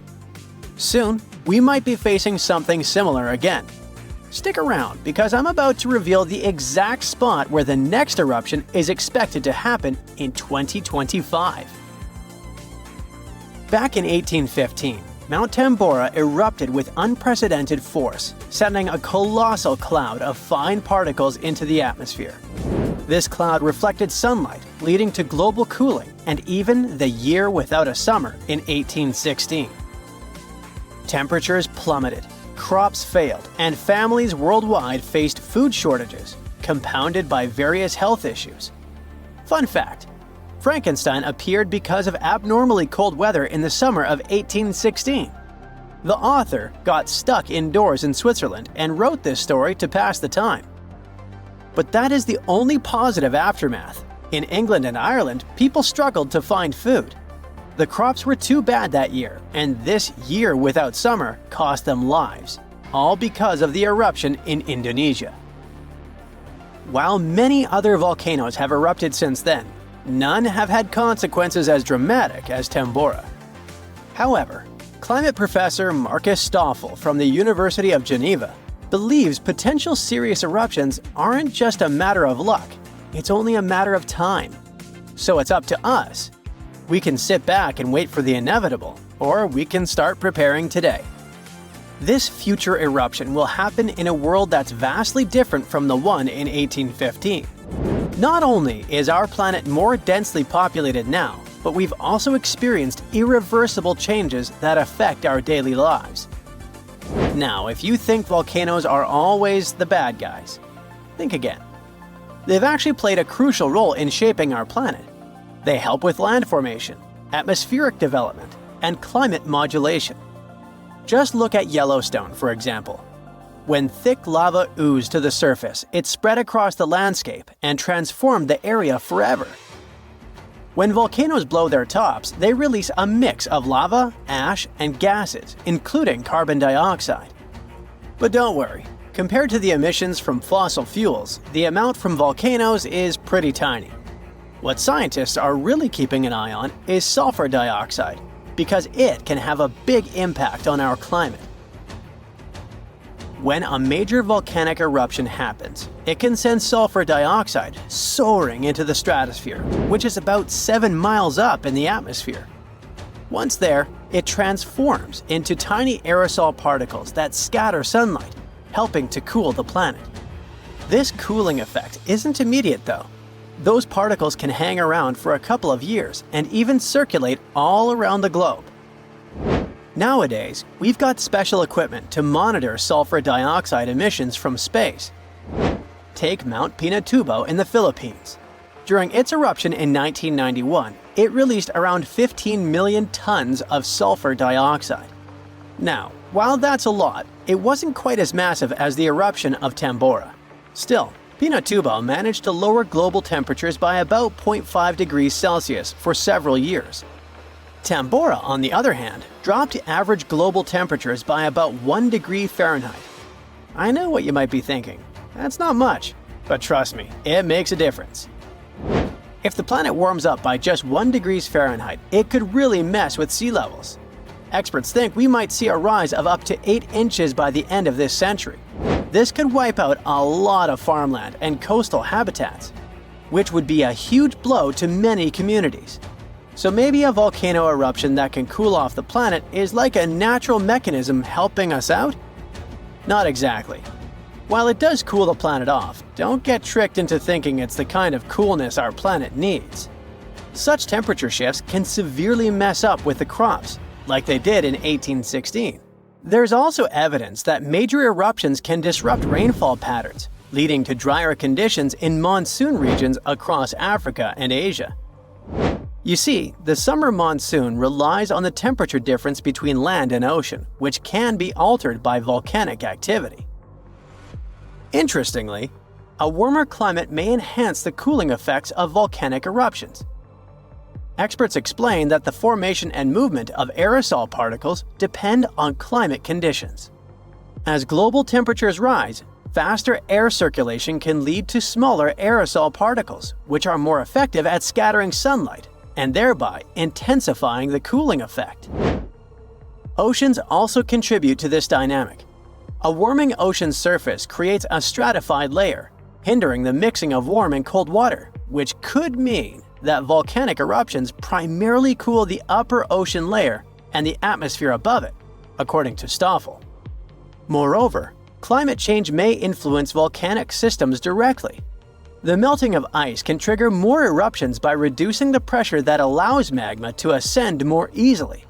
Soon, we might be facing something similar again. Stick around, because I'm about to reveal the exact spot where the next eruption is expected to happen in 2025. Back in 1815, Mount Tambora erupted with unprecedented force, sending a colossal cloud of fine particles into the atmosphere. This cloud reflected sunlight, leading to global cooling and even the year without a summer in 1816. Temperatures plummeted, crops failed, and families worldwide faced food shortages, compounded by various health issues. Fun fact: Frankenstein appeared because of abnormally cold weather in the summer of 1816. The author got stuck indoors in Switzerland and wrote this story to pass the time. But that is the only positive aftermath. In England and Ireland, people struggled to find food. The crops were too bad that year, and this year without summer cost them lives, all because of the eruption in Indonesia. While many other volcanoes have erupted since then, none have had consequences as dramatic as Tambora. However, climate professor Marcus Stoffel from the University of Geneva believes potential serious eruptions aren't just a matter of luck, it's only a matter of time. So it's up to us. We can sit back and wait for the inevitable, or we can start preparing today. This future eruption will happen in a world that's vastly different from the one in 1815. Not only is our planet more densely populated now, but we've also experienced irreversible changes that affect our daily lives. Now, if you think volcanoes are always the bad guys, think again. They've actually played a crucial role in shaping our planet. They help with land formation, atmospheric development, and climate modulation. Just look at Yellowstone, for example. When thick lava oozed to the surface, it spread across the landscape and transformed the area forever. When volcanoes blow their tops, they release a mix of lava, ash, and gases, including carbon dioxide. But don't worry, compared to the emissions from fossil fuels, the amount from volcanoes is pretty tiny. What scientists are really keeping an eye on is sulfur dioxide, because it can have a big impact on our climate. When a major volcanic eruption happens, it can send sulfur dioxide soaring into the stratosphere, which is about 7 miles up in the atmosphere. Once there, it transforms into tiny aerosol particles that scatter sunlight, helping to cool the planet. This cooling effect isn't immediate though. Those particles can hang around for a couple of years and even circulate all around the globe. Nowadays, we've got special equipment to monitor sulfur dioxide emissions from space. Take Mount Pinatubo in the Philippines. During its eruption in 1991, it released around 15 million tons of sulfur dioxide. Now, while that's a lot, it wasn't quite as massive as the eruption of Tambora. Still, Pinatubo managed to lower global temperatures by about 0.5 degrees Celsius for several years. Tambora, on the other hand, dropped average global temperatures by about 1 degree Fahrenheit. I know what you might be thinking. That's not much, but trust me, it makes a difference. If the planet warms up by just 1 degree Fahrenheit, it could really mess with sea levels. Experts think we might see a rise of up to 8 inches by the end of this century. This could wipe out a lot of farmland and coastal habitats, which would be a huge blow to many communities. So maybe a volcano eruption that can cool off the planet is like a natural mechanism helping us out? Not exactly. While it does cool the planet off, don't get tricked into thinking it's the kind of coolness our planet needs. Such temperature shifts can severely mess up with the crops, like they did in 1816. There's also evidence that major eruptions can disrupt rainfall patterns, leading to drier conditions in monsoon regions across Africa and Asia. You see, the summer monsoon relies on the temperature difference between land and ocean, which can be altered by volcanic activity. Interestingly, a warmer climate may enhance the cooling effects of volcanic eruptions. Experts explain that the formation and movement of aerosol particles depend on climate conditions. As global temperatures rise, faster air circulation can lead to smaller aerosol particles, which are more effective at scattering sunlight and thereby intensifying the cooling effect. Oceans also contribute to this dynamic. A warming ocean surface creates a stratified layer, hindering the mixing of warm and cold water, which could mean that volcanic eruptions primarily cool the upper ocean layer and the atmosphere above it, according to Stoffel. Moreover, climate change may influence volcanic systems directly. The melting of ice can trigger more eruptions by reducing the pressure that allows magma to ascend more easily.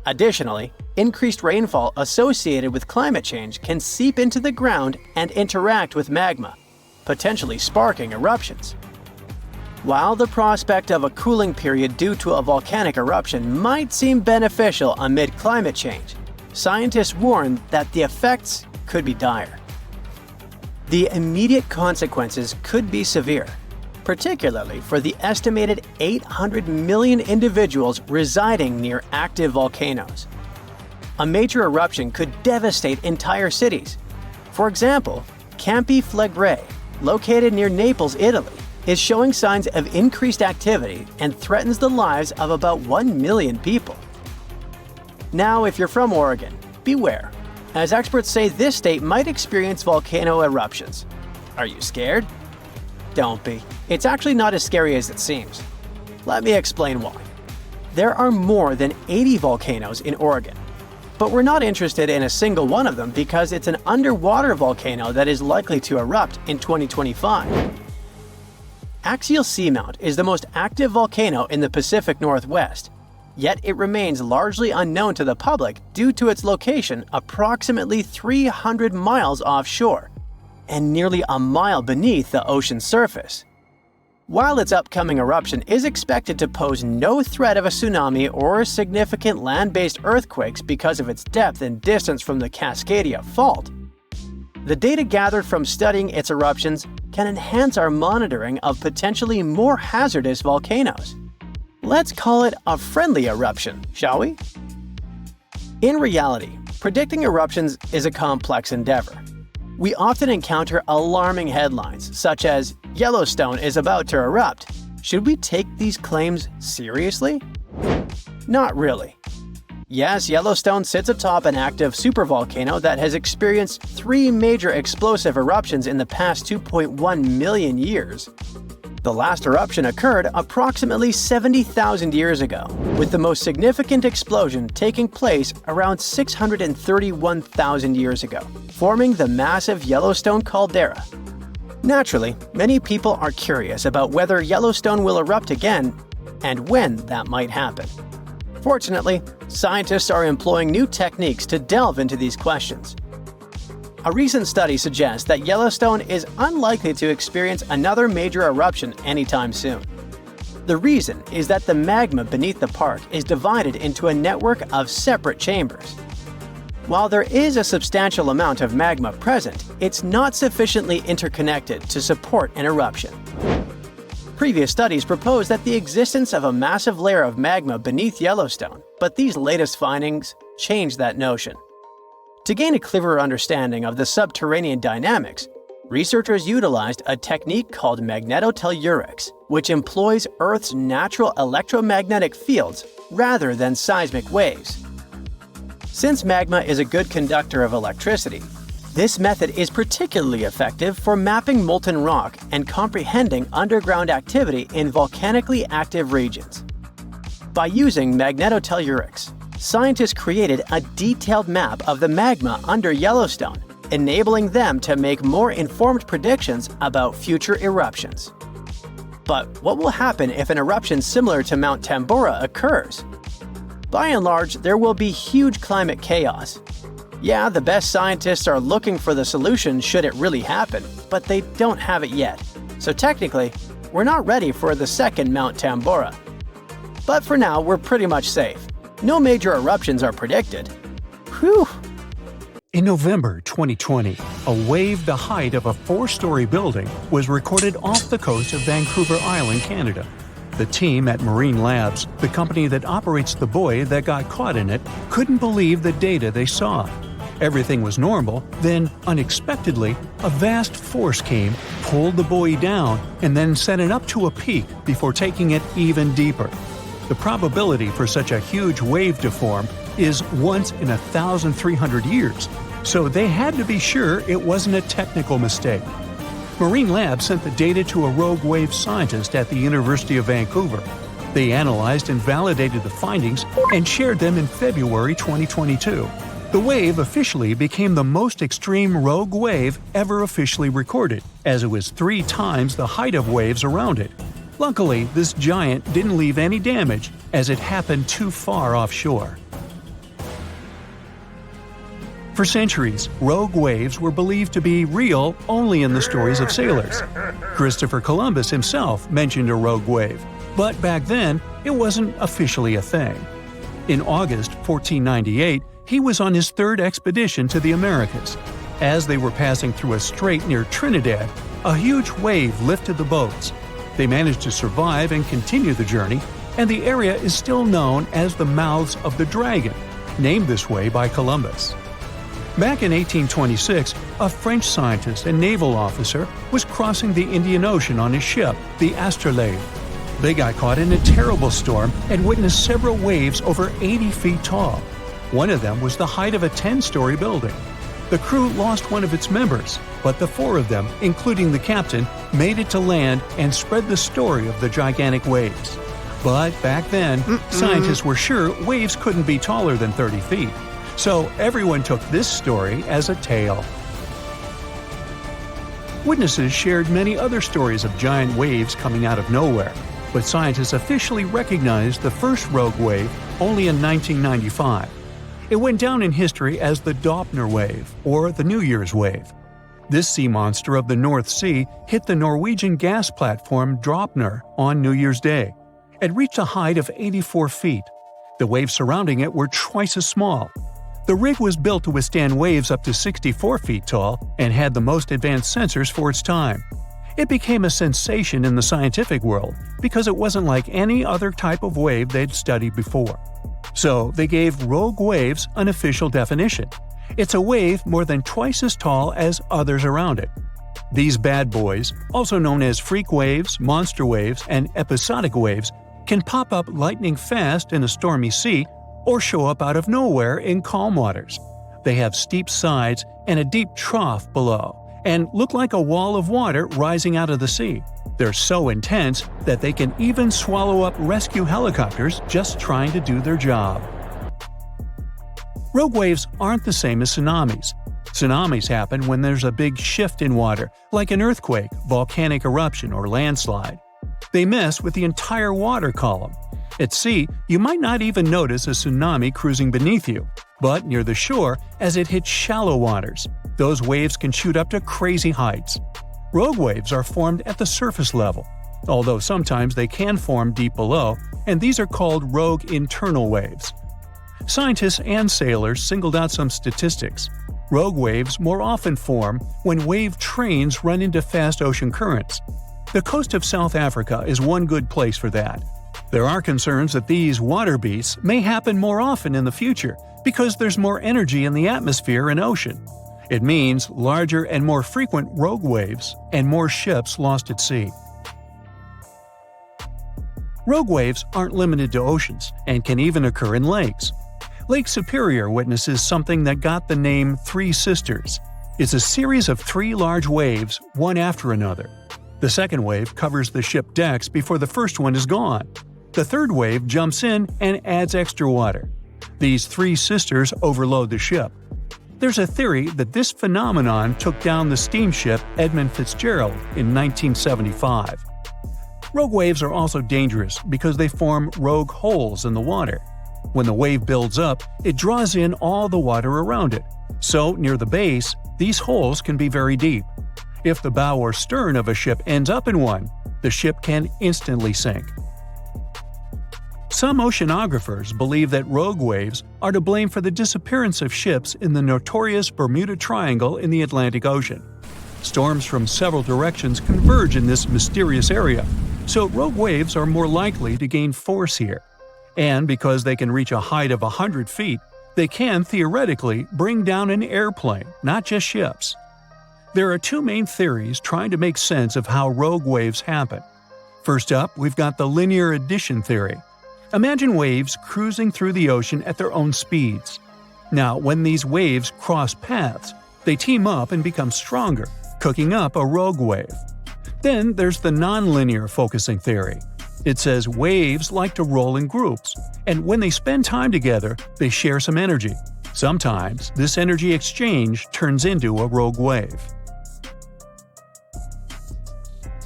Additionally, increased rainfall associated with climate change can seep into the ground and interact with magma, potentially sparking eruptions. While the prospect of a cooling period due to a volcanic eruption might seem beneficial amid climate change, scientists warn that the effects could be dire. The immediate consequences could be severe, particularly for the estimated 800 million individuals residing near active volcanoes. A major eruption could devastate entire cities. For example, Campi Flegrei, located near Naples, Italy, is showing signs of increased activity and threatens the lives of about 1 million people. Now, if you're from Oregon, beware, as experts say this state might experience volcano eruptions. Are you scared? Don't be. It's actually not as scary as it seems. Let me explain why. There are more than 80 volcanoes in Oregon, but we're not interested in a single one of them because it's an underwater volcano that is likely to erupt in 2025. Axial Seamount is the most active volcano in the Pacific Northwest, yet it remains largely unknown to the public due to its location approximately 300 miles offshore and nearly a mile beneath the ocean surface. While its upcoming eruption is expected to pose no threat of a tsunami or significant land-based earthquakes because of its depth and distance from the Cascadia Fault, the data gathered from studying its eruptions can enhance our monitoring of potentially more hazardous volcanoes. Let's call it a friendly eruption, shall we? In reality, predicting eruptions is a complex endeavor. We often encounter alarming headlines, such as, "Yellowstone is about to erupt." Should we take these claims seriously? Not really. Yes, Yellowstone sits atop an active supervolcano that has experienced 3 major explosive eruptions in the past 2.1 million years. The last eruption occurred approximately 70,000 years ago, with the most significant explosion taking place around 631,000 years ago, forming the massive Yellowstone caldera. Naturally, many people are curious about whether Yellowstone will erupt again and when that might happen. Fortunately, scientists are employing new techniques to delve into these questions. A recent study suggests that Yellowstone is unlikely to experience another major eruption anytime soon. The reason is that the magma beneath the park is divided into a network of separate chambers. While there is a substantial amount of magma present, it's not sufficiently interconnected to support an eruption. Previous studies proposed that the existence of a massive layer of magma beneath Yellowstone, but these latest findings change that notion. To gain a clearer understanding of the subterranean dynamics, researchers utilized a technique called magnetotellurics, which employs Earth's natural electromagnetic fields rather than seismic waves. Since magma is a good conductor of electricity, this method is particularly effective for mapping molten rock and comprehending underground activity in volcanically active regions. By using magnetotellurics, scientists created a detailed map of the magma under Yellowstone, enabling them to make more informed predictions about future eruptions. But what will happen if an eruption similar to Mount Tambora occurs? By and large, there will be huge climate chaos. Yeah, the best scientists are looking for the solution should it really happen, but they don't have it yet. So technically, we're not ready for the second Mount Tambora. But for now, we're pretty much safe. No major eruptions are predicted. Whew! In November 2020, a wave the height of a 4-story building was recorded off the coast of Vancouver Island, Canada. The team at Marine Labs, the company that operates the buoy that got caught in it, couldn't believe the data they saw. Everything was normal, then, unexpectedly, a vast force came, pulled the buoy down, and then sent it up to a peak before taking it even deeper. The probability for such a huge wave to form is once in 1,300 years, so they had to be sure it wasn't a technical mistake. Marine Labs sent the data to a rogue wave scientist at the University of Vancouver. They analyzed and validated the findings and shared them in February 2022. The wave officially became the most extreme rogue wave ever officially recorded, as it was 3 times the height of waves around it. Luckily, this giant didn't leave any damage, as it happened too far offshore. For centuries, rogue waves were believed to be real only in the stories of sailors. Christopher Columbus himself mentioned a rogue wave, but back then, it wasn't officially a thing. In August 1498, he was on his 3rd expedition to the Americas. As they were passing through a strait near Trinidad, a huge wave lifted the boats. They managed to survive and continue the journey, and the area is still known as the Mouths of the Dragon, named this way by Columbus. Back in 1826, a French scientist and naval officer was crossing the Indian Ocean on his ship, the Astrolabe. They got caught in a terrible storm and witnessed several waves over 80 feet tall. One of them was the height of a 10-story building. The crew lost one of its members, but the 4 of them, including the captain, made it to land and spread the story of the gigantic waves. But back then, scientists were sure waves couldn't be taller than 30 feet. So everyone took this story as a tale. Witnesses shared many other stories of giant waves coming out of nowhere, but scientists officially recognized the first rogue wave only in 1995. It went down in history as the Doppler wave, or the New Year's wave. This sea monster of the North Sea hit the Norwegian gas platform Draupner on New Year's Day. It reached a height of 84 feet. The waves surrounding it were twice as small. The rig was built to withstand waves up to 64 feet tall and had the most advanced sensors for its time. It became a sensation in the scientific world because it wasn't like any other type of wave they'd studied before. So they gave rogue waves an official definition. It's a wave more than twice as tall as others around it. These bad boys, also known as freak waves, monster waves, and episodic waves, can pop up lightning fast in a stormy sea or show up out of nowhere in calm waters. They have steep sides and a deep trough below, and look like a wall of water rising out of the sea. They're so intense that they can even swallow up rescue helicopters just trying to do their job. Rogue waves aren't the same as tsunamis. Tsunamis happen when there's a big shift in water, like an earthquake, volcanic eruption, or landslide. They mess with the entire water column. At sea, you might not even notice a tsunami cruising beneath you, but near the shore, as it hits shallow waters, those waves can shoot up to crazy heights. Rogue waves are formed at the surface level, although sometimes they can form deep below, and these are called rogue internal waves. Scientists and sailors singled out some statistics. Rogue waves more often form when wave trains run into fast ocean currents. The coast of South Africa is one good place for that. There are concerns that these water beasts may happen more often in the future because there's more energy in the atmosphere and ocean. It means larger and more frequent rogue waves and more ships lost at sea. Rogue waves aren't limited to oceans and can even occur in lakes. Lake Superior witnesses something that got the name Three Sisters. It's a series of three large waves, one after another. The second wave covers the ship decks before the first one is gone. The third wave jumps in and adds extra water. These three sisters overload the ship. There's a theory that this phenomenon took down the steamship Edmund Fitzgerald in 1975. Rogue waves are also dangerous because they form rogue holes in the water. When the wave builds up, it draws in all the water around it. So, near the base, these holes can be very deep. If the bow or stern of a ship ends up in one, the ship can instantly sink. Some oceanographers believe that rogue waves are to blame for the disappearance of ships in the notorious Bermuda Triangle in the Atlantic Ocean. Storms from several directions converge in this mysterious area, so rogue waves are more likely to gain force here. And because they can reach a height of 100 feet, they can theoretically bring down an airplane, not just ships. There are two main theories trying to make sense of how rogue waves happen. First up, we've got the linear addition theory. Imagine waves cruising through the ocean at their own speeds. Now, when these waves cross paths, they team up and become stronger, cooking up a rogue wave. Then there's the nonlinear focusing theory. It says waves like to roll in groups, and when they spend time together, they share some energy. Sometimes, this energy exchange turns into a rogue wave.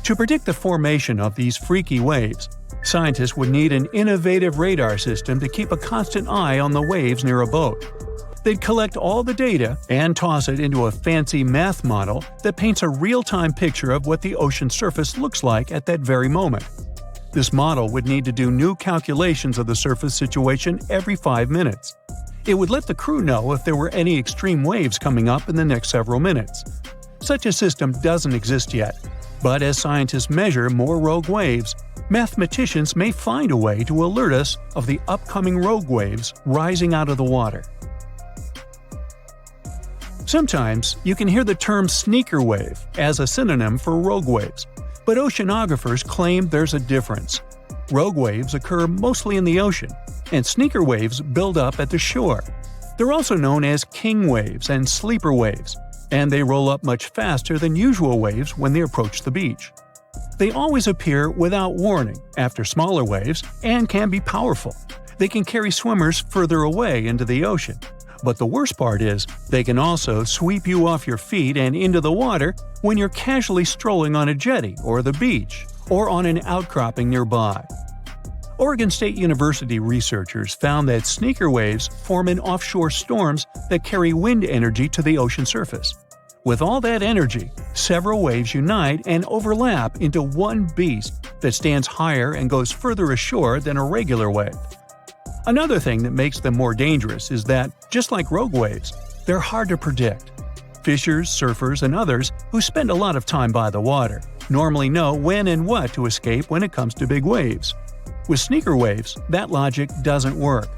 To predict the formation of these freaky waves, scientists would need an innovative radar system to keep a constant eye on the waves near a boat. They'd collect all the data and toss it into a fancy math model that paints a real-time picture of what the ocean surface looks like at that very moment. This model would need to do new calculations of the surface situation every 5 minutes. It would let the crew know if there were any extreme waves coming up in the next several minutes. Such a system doesn't exist yet, but as scientists measure more rogue waves, mathematicians may find a way to alert us of the upcoming rogue waves rising out of the water. Sometimes you can hear the term sneaker wave as a synonym for rogue waves, but oceanographers claim there's a difference. Rogue waves occur mostly in the ocean, and sneaker waves build up at the shore. They're also known as king waves and sleeper waves, and they roll up much faster than usual waves when they approach the beach. They always appear without warning after smaller waves and can be powerful. They can carry swimmers further away into the ocean. But the worst part is, they can also sweep you off your feet and into the water when you're casually strolling on a jetty or the beach, or on an outcropping nearby. Oregon State University researchers found that sneaker waves form in offshore storms that carry wind energy to the ocean surface. With all that energy, several waves unite and overlap into one beast that stands higher and goes further ashore than a regular wave. Another thing that makes them more dangerous is that, just like rogue waves, they're hard to predict. Fishers, surfers, and others who spend a lot of time by the water normally know when and what to escape when it comes to big waves. With sneaker waves, that logic doesn't work.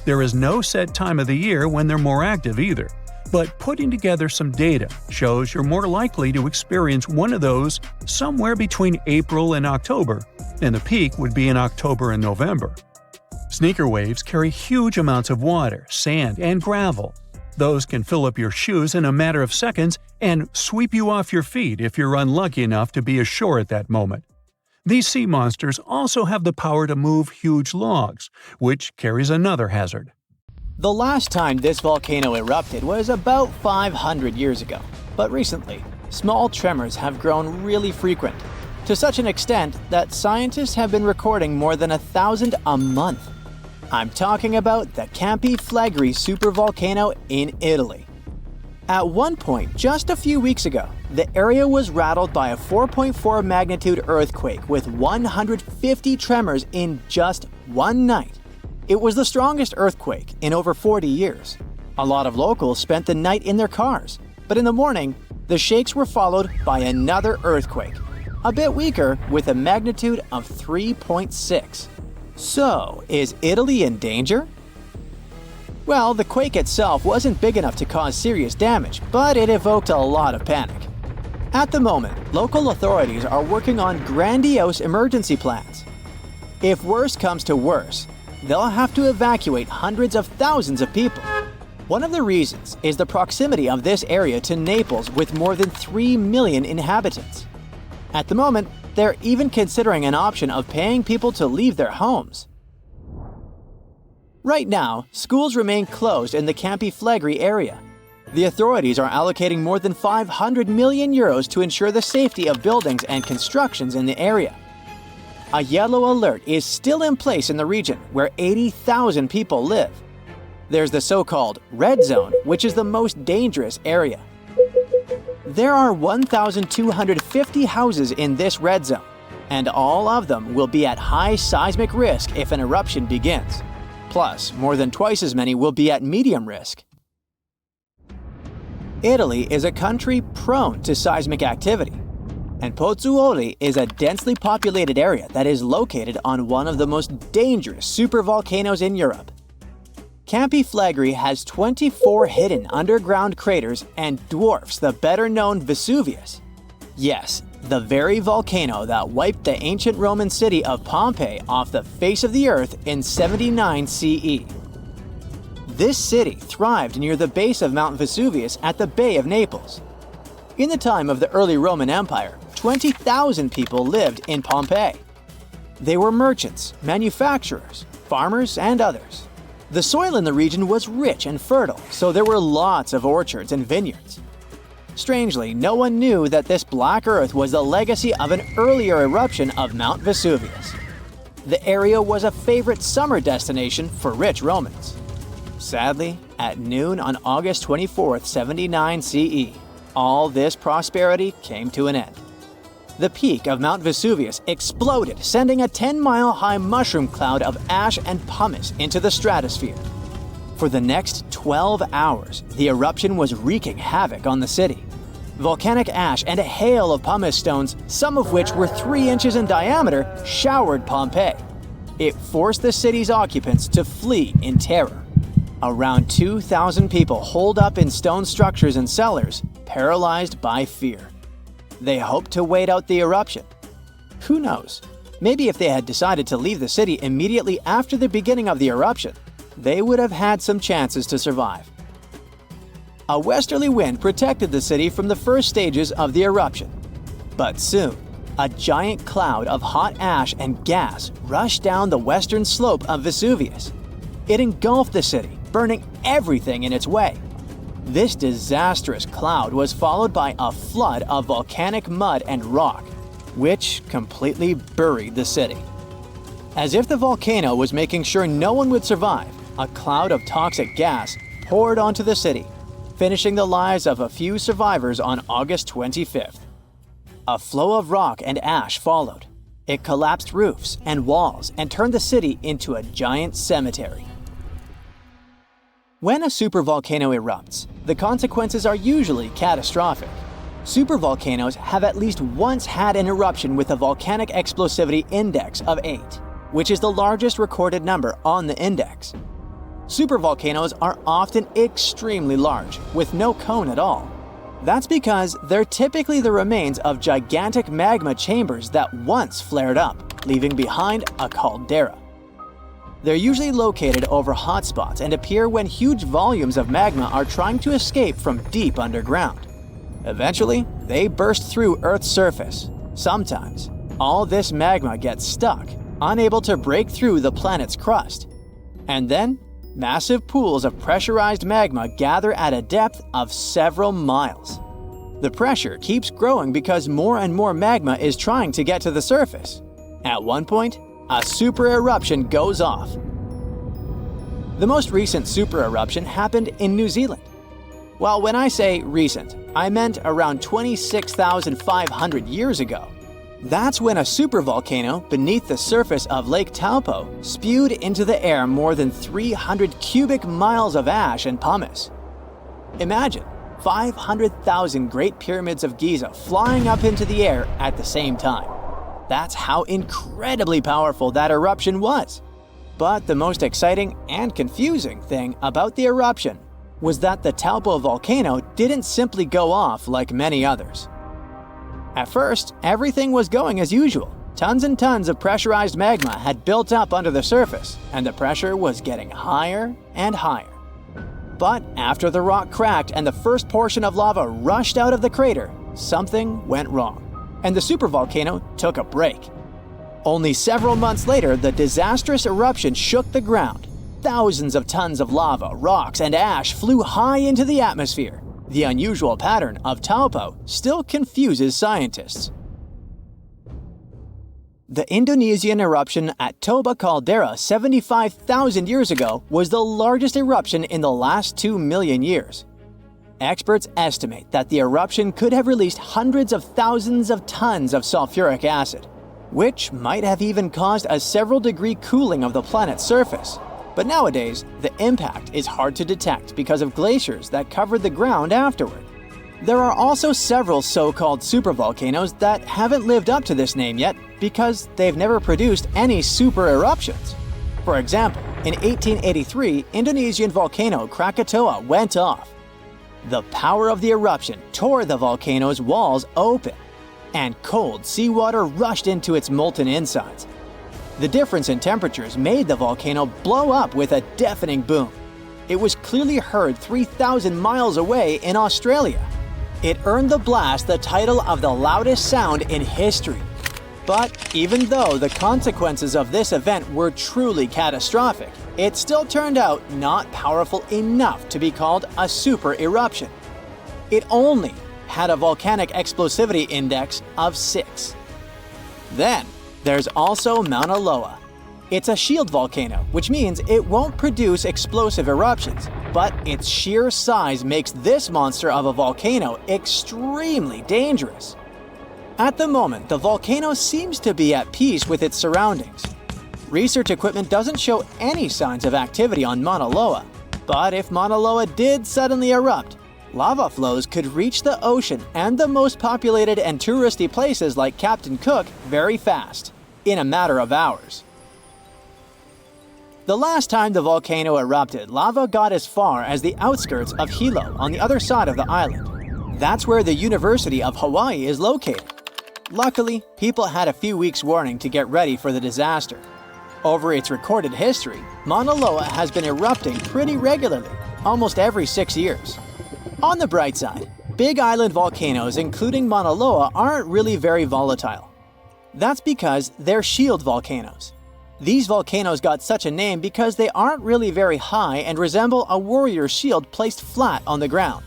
There is no set time of the year when they're more active either. But putting together some data shows you're more likely to experience one of those somewhere between April and October, and the peak would be in October and November. Sneaker waves carry huge amounts of water, sand, and gravel. Those can fill up your shoes in a matter of seconds and sweep you off your feet if you're unlucky enough to be ashore at that moment. These sea monsters also have the power to move huge logs, which carries another hazard. The last time this volcano erupted was about 500 years ago, but recently, small tremors have grown really frequent, to such an extent that scientists have been recording more than 1,000 a month. I'm talking about the Campi Flegrei supervolcano in Italy. At one point, just a few weeks ago, the area was rattled by a 4.4 magnitude earthquake with 150 tremors in just one night. It was the strongest earthquake in over 40 years. A lot of locals spent the night in their cars, but in the morning, the shakes were followed by another earthquake, a bit weaker with a magnitude of 3.6. So, is Italy in danger? Well, the quake itself wasn't big enough to cause serious damage, but it evoked a lot of panic. At the moment, local authorities are working on grandiose emergency plans. If worse comes to worse, they'll have to evacuate hundreds of thousands of people. One of the reasons is the proximity of this area to Naples with more than 3 million inhabitants. At the moment, they're even considering an option of paying people to leave their homes. Right now, schools remain closed in the Campi Flegrei area. The authorities are allocating more than 500 million euros to ensure the safety of buildings and constructions in the area. A yellow alert is still in place in the region where 80,000 people live. There's the so-called red zone, which is the most dangerous area. There are 1,250 houses in this red zone, and all of them will be at high seismic risk if an eruption begins. Plus, more than twice as many will be at medium risk. Italy is a country prone to seismic activity, and Pozzuoli is a densely populated area that is located on one of the most dangerous supervolcanoes in Europe. Campi Flegrei has 24 hidden underground craters and dwarfs the better-known Vesuvius. Yes, the very volcano that wiped the ancient Roman city of Pompeii off the face of the earth in 79 CE. This city thrived near the base of Mount Vesuvius at the Bay of Naples. In the time of the early Roman Empire, 20,000 people lived in Pompeii. They were merchants, manufacturers, farmers, and others. The soil in the region was rich and fertile, so there were lots of orchards and vineyards. Strangely, no one knew that this black earth was the legacy of an earlier eruption of Mount Vesuvius. The area was a favorite summer destination for rich Romans. Sadly, at noon on August 24, 79 CE, all this prosperity came to an end. The peak of Mount Vesuvius exploded, sending a 10-mile-high mushroom cloud of ash and pumice into the stratosphere. For the next 12 hours, the eruption was wreaking havoc on the city. Volcanic ash and a hail of pumice stones, some of which were 3 inches in diameter, showered Pompeii. It forced the city's occupants to flee in terror. Around 2,000 people holed up in stone structures and cellars, paralyzed by fear. They hoped to wait out the eruption. Who knows? Maybe if they had decided to leave the city immediately after the beginning of the eruption, they would have had some chances to survive. A westerly wind protected the city from the first stages of the eruption. But soon, a giant cloud of hot ash and gas rushed down the western slope of Vesuvius. It engulfed the city, burning everything in its way. This disastrous cloud was followed by a flood of volcanic mud and rock, which completely buried the city. As if the volcano was making sure no one would survive, a cloud of toxic gas poured onto the city. finishing the lives of a few survivors on August 25th. A flow of rock and ash followed. It collapsed roofs and walls and turned the city into a giant cemetery. When a supervolcano erupts, the consequences are usually catastrophic. Supervolcanoes have at least once had an eruption with a volcanic explosivity index of 8, which is the largest recorded number on the index. Supervolcanoes are often extremely large, with no cone at all. That's because they're typically the remains of gigantic magma chambers that once flared up, leaving behind a caldera. They're usually located over hotspots and appear when huge volumes of magma are trying to escape from deep underground. Eventually, they burst through Earth's surface. Sometimes, all this magma gets stuck, unable to break through the planet's crust. And then, massive pools of pressurized magma gather at a depth of several miles. The pressure keeps growing because more and more magma is trying to get to the surface. At one point, a super eruption goes off. The most recent super eruption happened in New Zealand. Well, when I say recent, I meant around 26,500 years ago. That's when a supervolcano beneath the surface of Lake Taupo spewed into the air more than 300 cubic miles of ash and pumice. Imagine 500,000 Great Pyramids of Giza flying up into the air at the same time. That's how incredibly powerful that eruption was. But the most exciting and confusing thing about the eruption was that the Taupo volcano didn't simply go off like many others. At first, everything was going as usual. Tons and tons of pressurized magma had built up under the surface, and the pressure was getting higher and higher. But after the rock cracked and the first portion of lava rushed out of the crater, something went wrong, and the supervolcano took a break. Only several months later, the disastrous eruption shook the ground. Thousands of tons of lava, rocks, and ash flew high into the atmosphere. The unusual pattern of Taupo still confuses scientists. The Indonesian eruption at Toba caldera 75,000 years ago was the largest eruption in the last 2 million years. Experts estimate that the eruption could have released hundreds of thousands of tons of sulfuric acid, which might have even caused a several-degree cooling of the planet's surface. But nowadays, the impact is hard to detect because of glaciers that covered the ground afterward. There are also several so-called supervolcanoes that haven't lived up to this name yet because they've never produced any super eruptions. For example, in 1883, Indonesian volcano Krakatoa went off. The power of the eruption tore the volcano's walls open, and cold seawater rushed into its molten insides. The difference in temperatures made the volcano blow up with a deafening boom. It was clearly heard 3,000 miles away in Australia. It earned the blast the title of the loudest sound in history. But even though the consequences of this event were truly catastrophic, it still turned out not powerful enough to be called a super eruption. It only had a volcanic explosivity index of 6. Then, there's also Mauna Loa. It's a shield volcano, which means it won't produce explosive eruptions, but its sheer size makes this monster of a volcano extremely dangerous. At the moment, the volcano seems to be at peace with its surroundings. Research equipment doesn't show any signs of activity on Mauna Loa, but if Mauna Loa did suddenly erupt, lava flows could reach the ocean and the most populated and touristy places like Captain Cook very fast, in a matter of hours. The last time the volcano erupted, lava got as far as the outskirts of Hilo on the other side of the island. That's where the University of Hawaii is located. Luckily, people had a few weeks' warning to get ready for the disaster. Over its recorded history, Mauna Loa has been erupting pretty regularly, almost every 6 years. On the bright side, big island volcanoes including Mauna Loa aren't really very volatile. That's because they're shield volcanoes. These volcanoes got such a name because they aren't really very high and resemble a warrior's shield placed flat on the ground.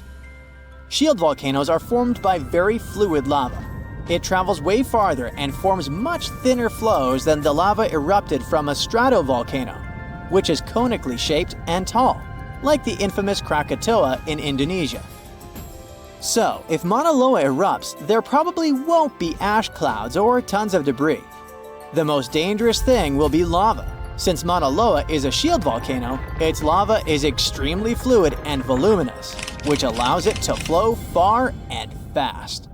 Shield volcanoes are formed by very fluid lava. It travels way farther and forms much thinner flows than the lava erupted from a stratovolcano, which is conically shaped and tall. like the infamous Krakatoa in Indonesia. So, if Mauna Loa erupts, there probably won't be ash clouds or tons of debris. The most dangerous thing will be lava. Since Mauna Loa is a shield volcano, its lava is extremely fluid and voluminous, which allows it to flow far and fast.